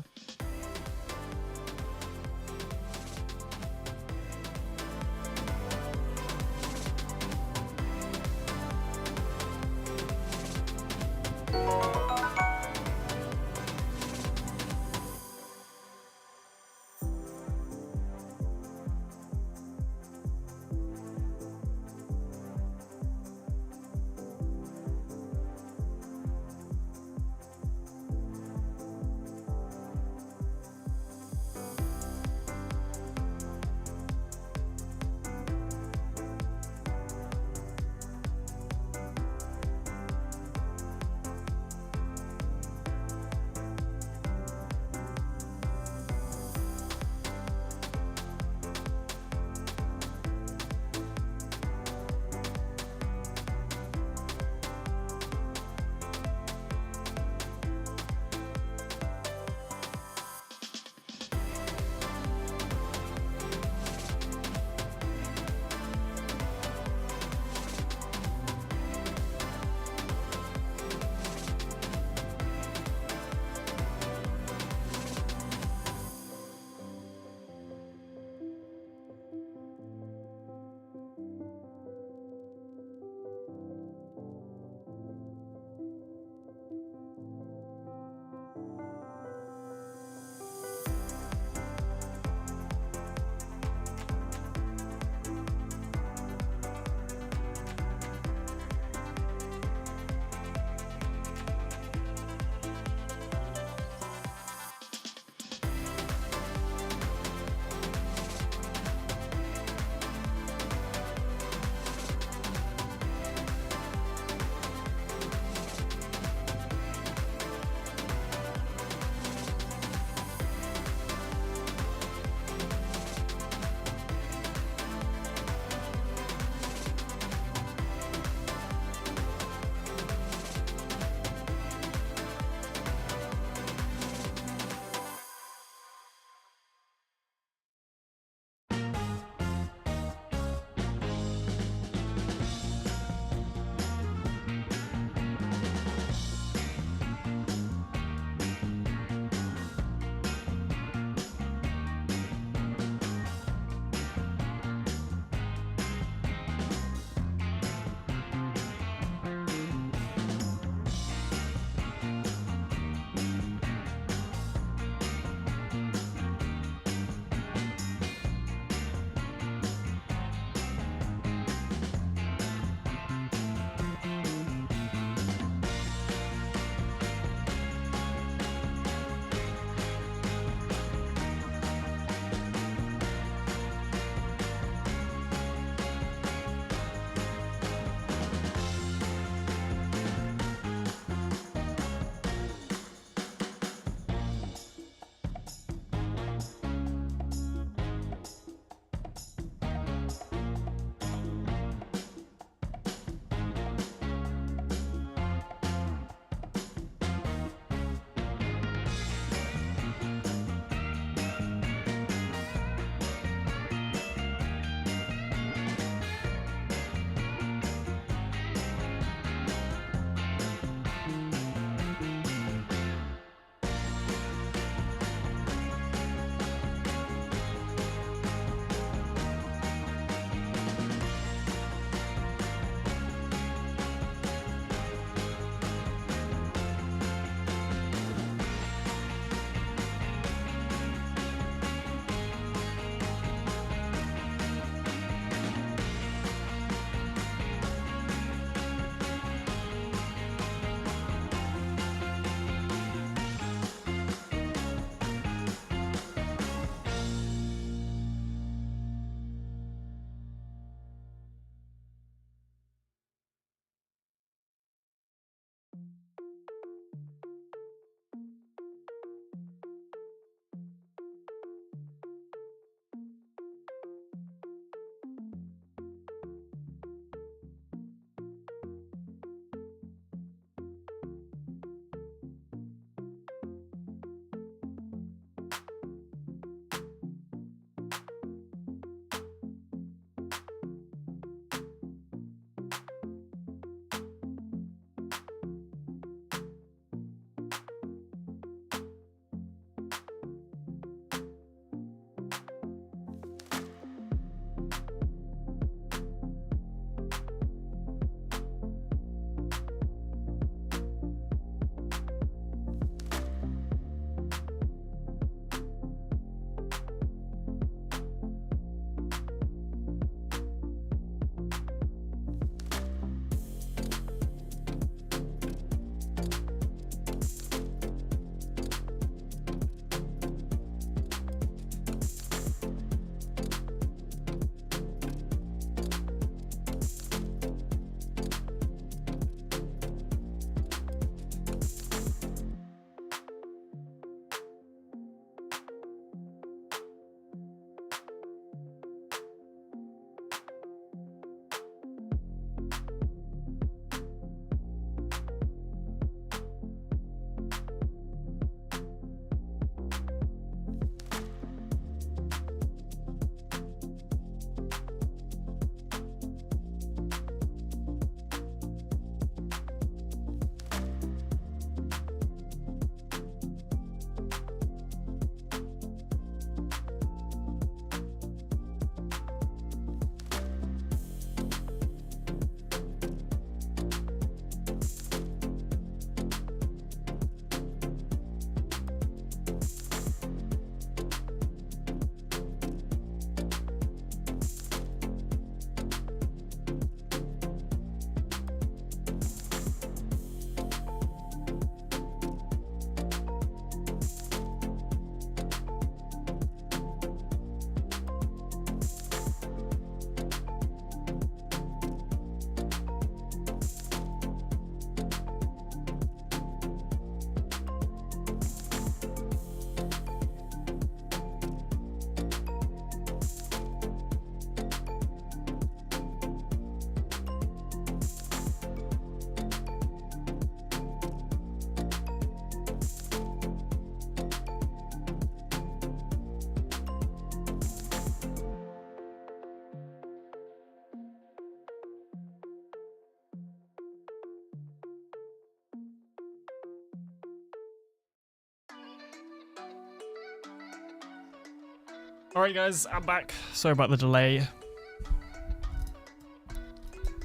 S1: Alright guys, I'm back. Sorry about the delay.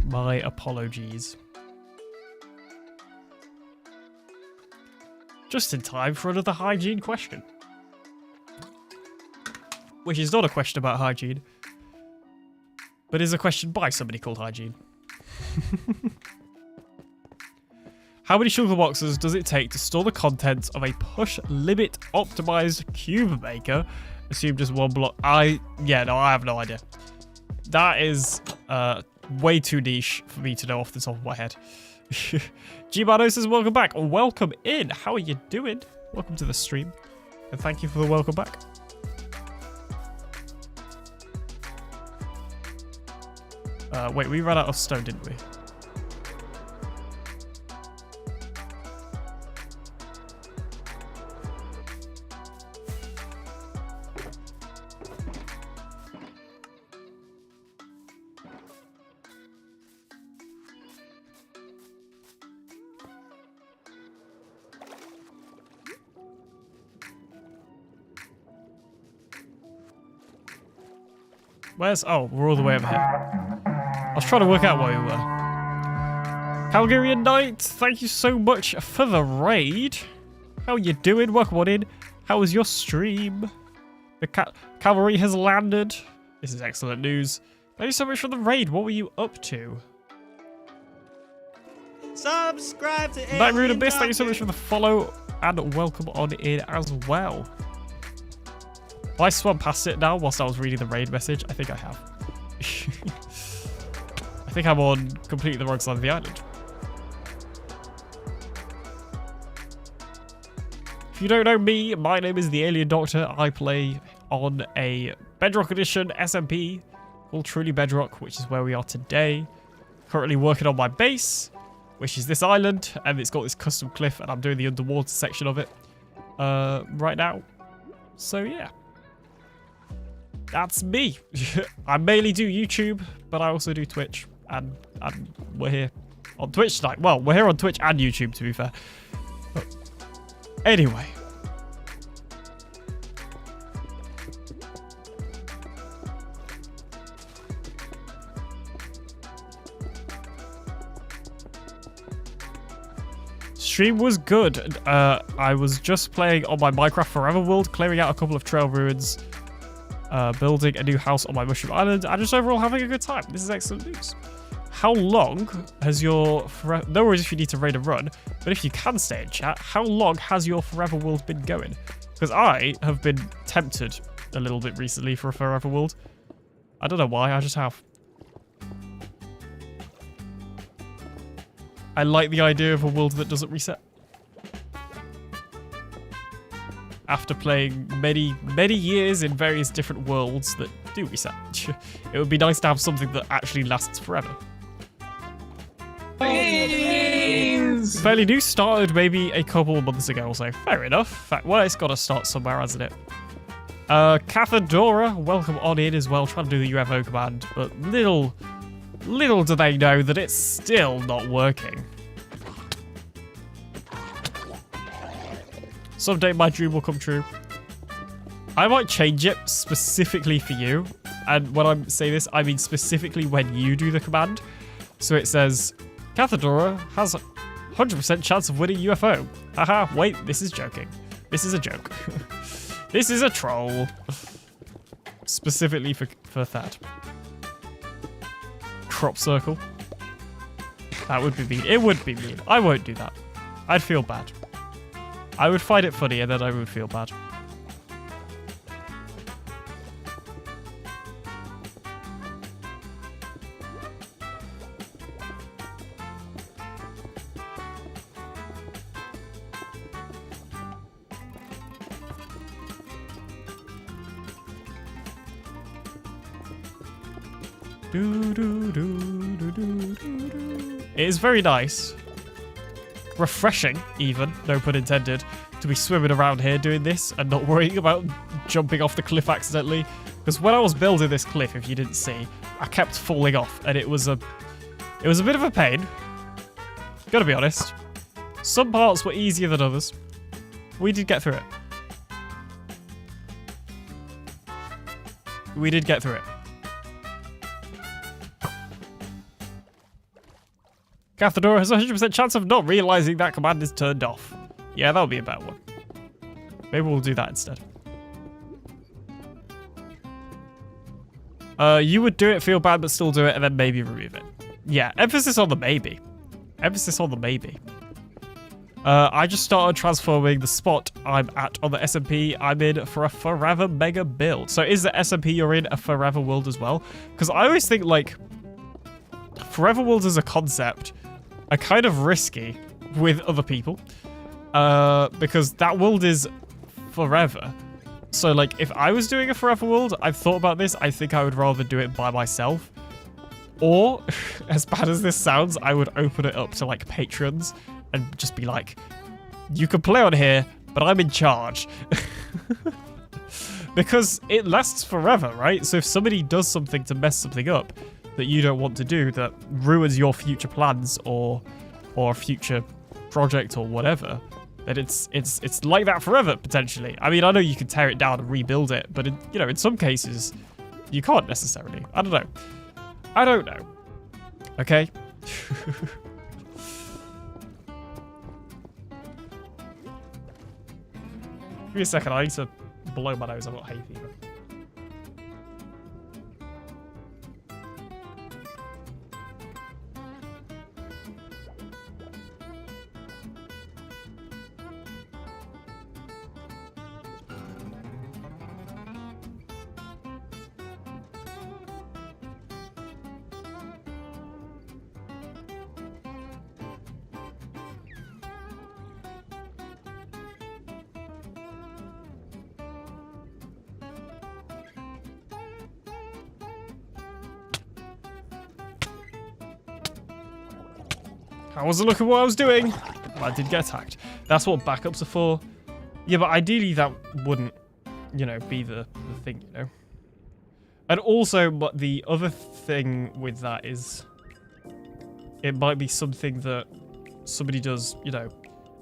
S1: My apologies. Just in time for another hygiene question. Which is not a question about hygiene, but is a question by somebody called Hygiene. How many sugar boxes does it take to store the contents of a push limit optimized cube maker? Assume just one block. I have no idea. That is way too niche for me to know off the top of my head. G-Mano says, welcome back. Welcome in. How are you doing? Welcome to the stream. And thank you for the welcome back. Wait, we ran out of stone, didn't we? Where's... Oh, we're all the way over here. I was trying to work out where we were. Calgarian Knight, thank you so much for the raid. How are you doing? Welcome on in. How was your stream? The cavalry has landed. This is excellent news. Thank you so much for the raid. What were you up to?
S3: Subscribe to
S1: Night Rude
S3: Alien
S1: Abyss, thank you so
S3: Doctor.
S1: much for the follow and welcome on in as well. Have I swam past it now whilst I was reading the raid message? I think I have. I think I'm on completely the wrong side of the island. If you don't know me, my name is TheAlienDoctor. I play on a Bedrock Edition SMP called Truly Bedrock, which is where we are today. Currently working on my base, which is this island, and it's got this custom cliff, and I'm doing the underwater section of it right now. So yeah. That's me. I mainly do YouTube, but I also do Twitch, and we're here on Twitch tonight. Well, we're here on Twitch and YouTube, to be fair. But anyway. Stream was good. I was just playing on my Minecraft Forever world, clearing out a couple of trail ruins, building a new house on my Mushroom Island, and just overall having a good time. This is excellent news. How long has your... No worries if you need to raid a run, but if you can stay in chat, how long has your Forever World been going? Because I have been tempted a little bit recently for a Forever World. I don't know why, I just have. I like the idea of a world that doesn't reset. After playing many years in various different worlds that do reset. It would be nice to have something that actually lasts forever.
S5: Please.
S1: Fairly new, started maybe a couple of months ago or so. Fair enough. Well, it's got to start somewhere, hasn't it? Cathadora, welcome on in as well, trying to do the UFO command, but little do they know that it's still not working. Someday my dream will come true. I might change it specifically for you. And when I say this, I mean specifically when you do the command. So it says, Cathadora has 100% chance of winning UFO. Haha, wait, this is joking. This is a joke. This is a troll. Specifically for Thad. Crop circle. That would be mean. It would be mean. I won't do that. I'd feel bad. I would find it funny and then I would feel bad. It is very nice. Refreshing, even, no pun intended, to be swimming around here doing this and not worrying about jumping off the cliff accidentally. Because when I was building this cliff, if you didn't see, I kept falling off, and it was a bit of a pain. Gotta be honest. Some parts were easier than others. We did get through it. We did get through it. Cathedora has a 100% chance of not realizing that command is turned off. Yeah, that'll be a better one. Maybe we'll do that instead. You would do it, feel bad, but still do it, and then maybe remove it. Yeah, emphasis on the maybe. Emphasis on the maybe. I just started transforming the spot I'm at on the SMP I'm in for a forever mega build. So is the SMP you're in a forever world as well? Because I always think, like, forever worlds as a concept are kind of risky with other people. Because that world is forever. So, like, if I was doing a forever world, I've thought about this, I think I would rather do it by myself. Or, as bad as this sounds, I would open it up to, like, patrons and just be like, you can play on here, but I'm in charge. Because it lasts forever, right? So if somebody does something to mess something up that you don't want to do, that ruins your future plans or a future project or whatever, then it's like that forever, potentially. I mean, I know you can tear it down and rebuild it, but you know, in some cases, you can't necessarily. I don't know. I don't know. Okay? Give me a second, I need to blow my nose, I've got hay fever. I wasn't looking what I was doing. I did get attacked. That's what backups are for. Yeah, but ideally that wouldn't, you know, be the thing, you know. And also, but the other thing with that is it might be something that somebody does, you know.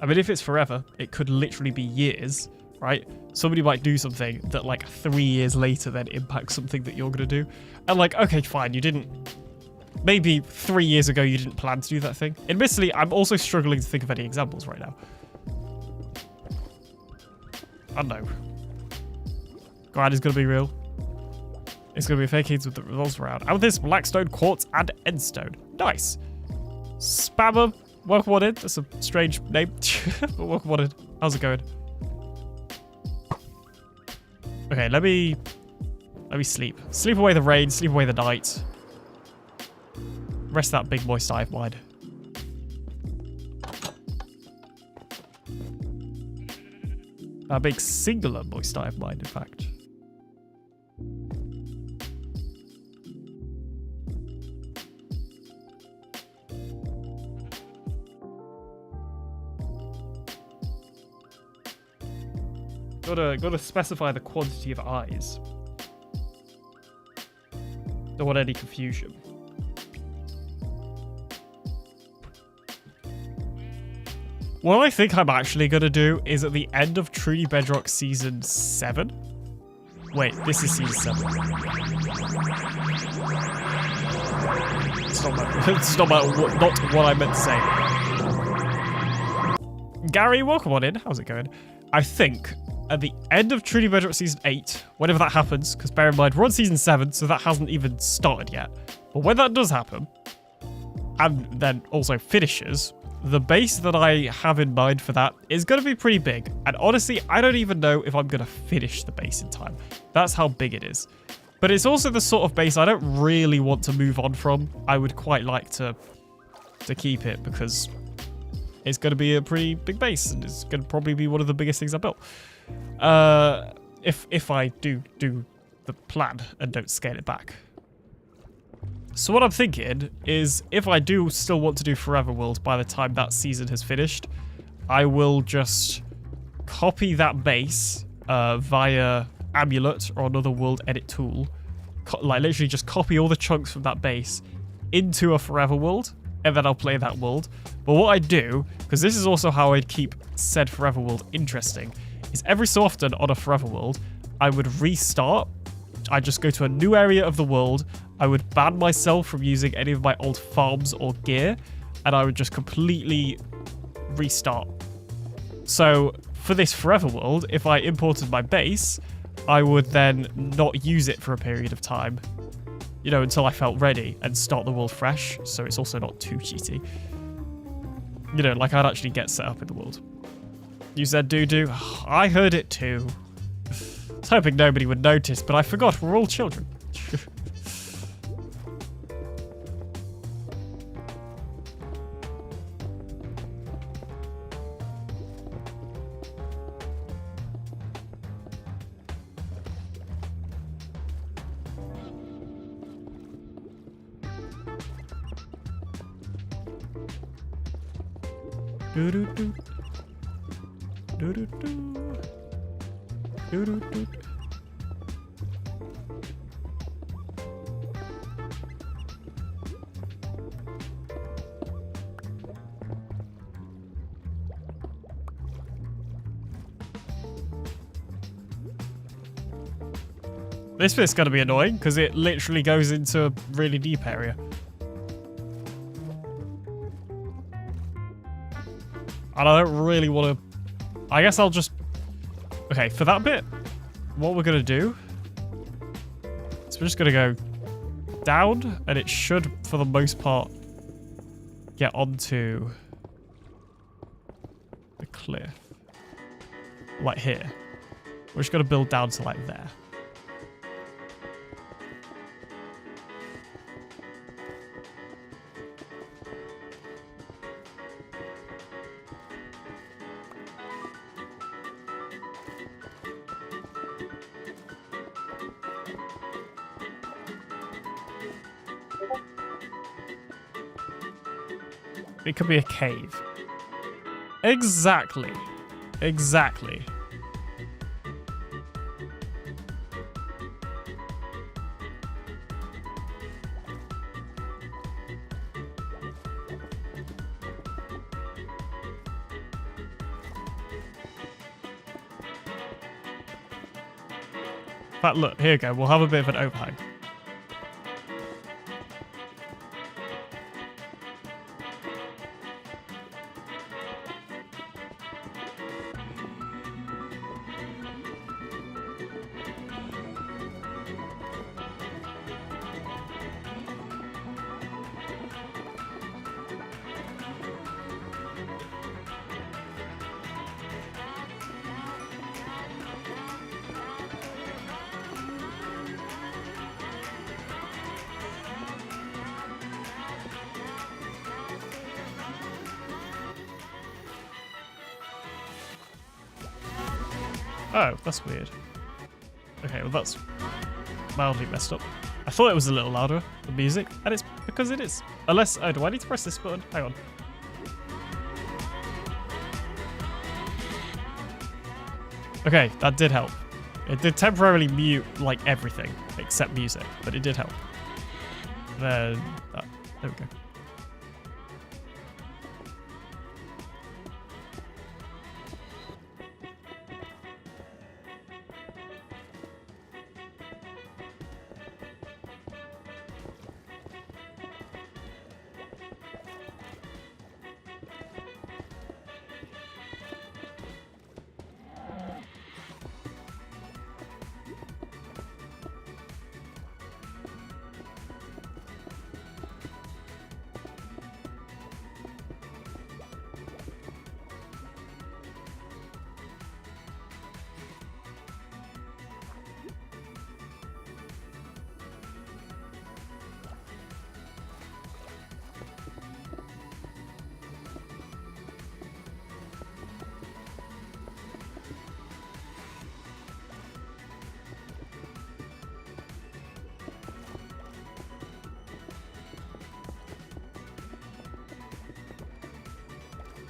S1: I mean, if it's forever, it could literally be years, right? Somebody might do something that like 3 years later then impacts something that you're going to do. And like, okay, fine, you didn't... Maybe 3 years ago you didn't plan to do that thing. Admittedly, I'm also struggling to think of any examples right now. I don't know. Grind is going to be real. It's going to be a fake heat with the revolves around. And with this, blackstone, quartz, and endstone. Nice. Spammer. Welcome on in. That's a strange name. But welcome on in. How's it going? Okay, let me sleep. Sleep away the rain. Sleep away the night. Rest that big moist eye of mine. A big singular moist eye of mine, in fact. Gotta specify the quantity of eyes. Don't want any confusion. What I think I'm actually going to do is at the end of Truly Bedrock Season 7. Wait, this is Season 7. It's not what I meant to say. Gary, welcome on in. How's it going? I think at the end of Truly Bedrock Season 8, whenever that happens, because bear in mind, we're on Season 7, so that hasn't even started yet. But when that does happen, and then also finishes... The base that I have in mind for that is going to be pretty big. And honestly, I don't even know if I'm going to finish the base in time. That's how big it is. But it's also the sort of base I don't really want to move on from. I would quite like to keep it because it's going to be a pretty big base. And it's going to probably be one of the biggest things I built. If I do the plan and don't scale it back. So what I'm thinking is if I do still want to do Forever World by the time that season has finished, I will just copy that base via Amulet or another world edit tool. Like literally just copy all the chunks from that base into a Forever World, and then I'll play that world. But what I do, because this is also how I'd keep said Forever World interesting, is every so often on a Forever World, I would restart. I just go to a new area of the world. I would ban myself from using any of my old farms or gear, and I would just completely restart. So for this forever world, if I imported my base, I would then not use it for a period of time, you know, until I felt ready and start the world fresh. So it's also not too cheaty. You know, like I'd actually get set up in the world. You said doo-doo. I heard it too. I was hoping nobody would notice, but I forgot we're all children. Do-do-do. Do-do-do. Do-do-do. This bit's gonna be annoying because it literally goes into a really deep area. And I don't really want to... I guess I'll just... Okay, for that bit, what we're going to do is we're just going to go down, and it should, for the most part, get onto the cliff. Like here. We're just going to build down to like there. It could be a cave. Exactly. Exactly. But look, here we go. We'll have a bit of an overhang. Oh, that's weird. Okay, well that's mildly messed up. I thought it was a little louder, the music, and it's because it is. Unless, oh, do I need to press this button? Hang on. Okay, that did help. It did temporarily mute, like, everything, except music, but it did help. Then, there we go.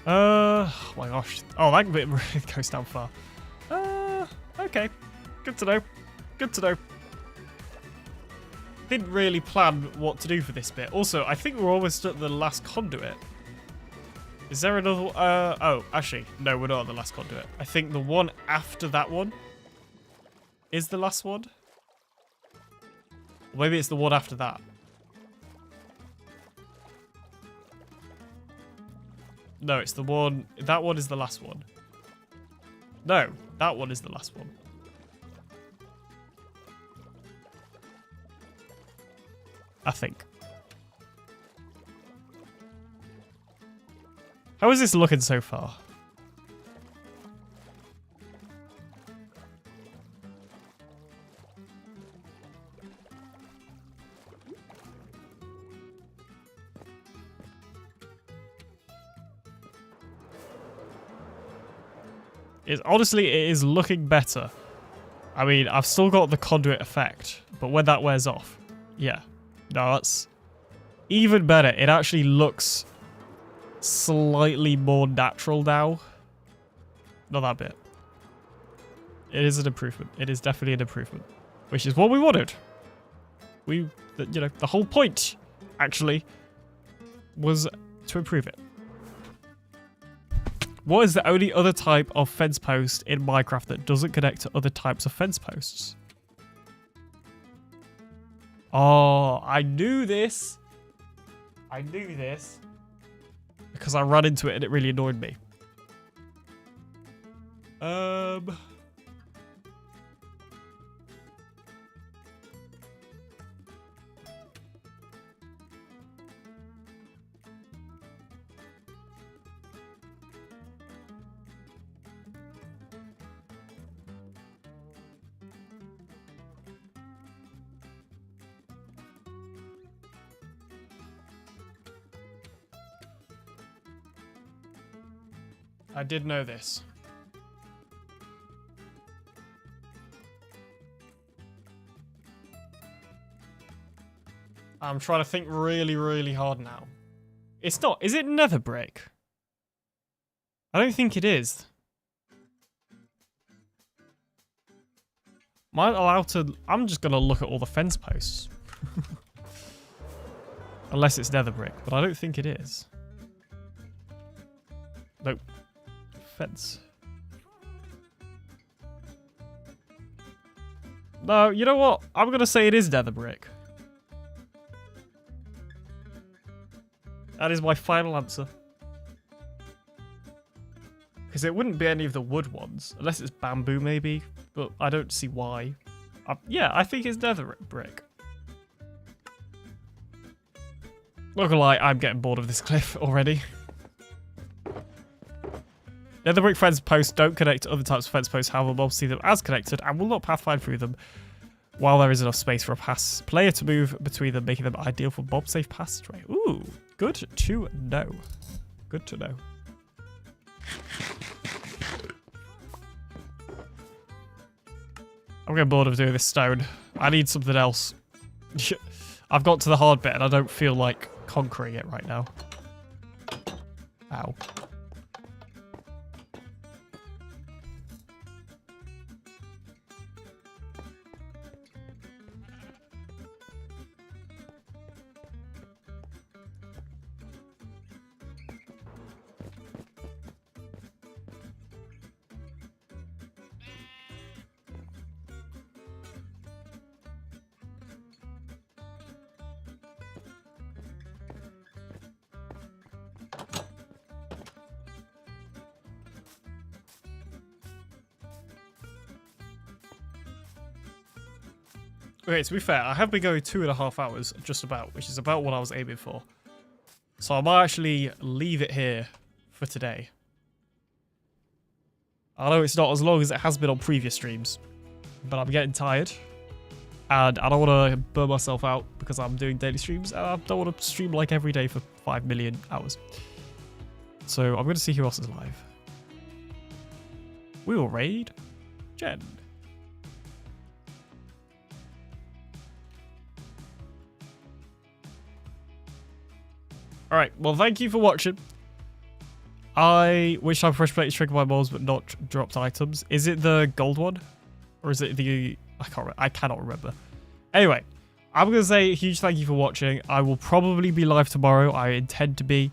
S1: Oh my gosh. Oh, that bit really goes down far. Okay. Good to know. Good to know. Didn't really plan what to do for this bit. Also, I think we're almost at the last conduit. Is there another... oh, actually, no, we're not at the last conduit. I think the one after that one is the last one. Or maybe it's the one after that. No, it's the one... That one is the last one. No, that one is the last one. I think. How is this looking so far? Honestly, it is looking better. I mean, I've still got the conduit effect, but when that wears off, yeah. No, that's even better. It actually looks slightly more natural now. Not that bit. It is an improvement. It is definitely an improvement, which is what we wanted. You know, the whole point, actually, was to improve it. What is the only other type of fence post in Minecraft that doesn't connect to other types of fence posts? Oh, I knew this. I knew this. Because I ran into it and it really annoyed me. I did know this. I'm trying to think really, really hard now. It's not. Is it nether brick? I don't think it is. Am I allowed to... I'm just going to look at all the fence posts. Unless it's nether brick, but I don't think it is. Nope. Fence. No, you know what? I'm going to say it is nether brick. That is my final answer. Because it wouldn't be any of the wood ones. Unless it's bamboo, maybe. But I don't see why. Yeah, I think it's nether brick. Not gonna lie, I'm getting bored of this cliff already. Nether brick fence posts don't connect to other types of fence posts, however mobs see them as connected and will not pathfind through them while there is enough space for a player to move between them, making them ideal for mob safe passageway. Ooh, good to know. Good to know. I'm getting bored of doing this stone. I need something else. I've got to the hard bit and I don't feel like conquering it right now. Ow. Okay, to be fair, I have been going 2.5 hours, just about, which is about what I was aiming for. So I might actually leave it here for today. I know it's not as long as it has been on previous streams, but I'm getting tired. And I don't want to burn myself out because I'm doing daily streams, and I don't want to stream like every day for 5 million hours. So I'm going to see who else is live. We will raid Jen. Alright, well, thank you for watching. I wish I pressed play to trigger my balls, but not dropped items. Is it the gold one? Or is it the... I cannot remember. Anyway, I'm going to say a huge thank you for watching. I will probably be live tomorrow. I intend to be.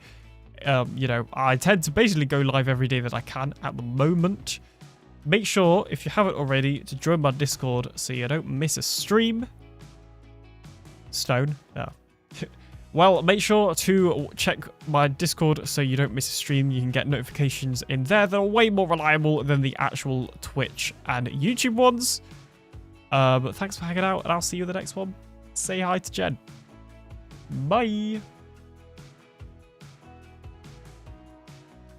S1: You know, I intend to basically go live every day that I can at the moment. Make sure, if you haven't already, to join my Discord so you don't miss a stream. Stone. Yeah. Well, make sure to check my Discord so you don't miss a stream. You can get notifications in there that are way more reliable than the actual Twitch and YouTube ones. But thanks for hanging out, and I'll see you in the next one. Say hi to Jen. Bye.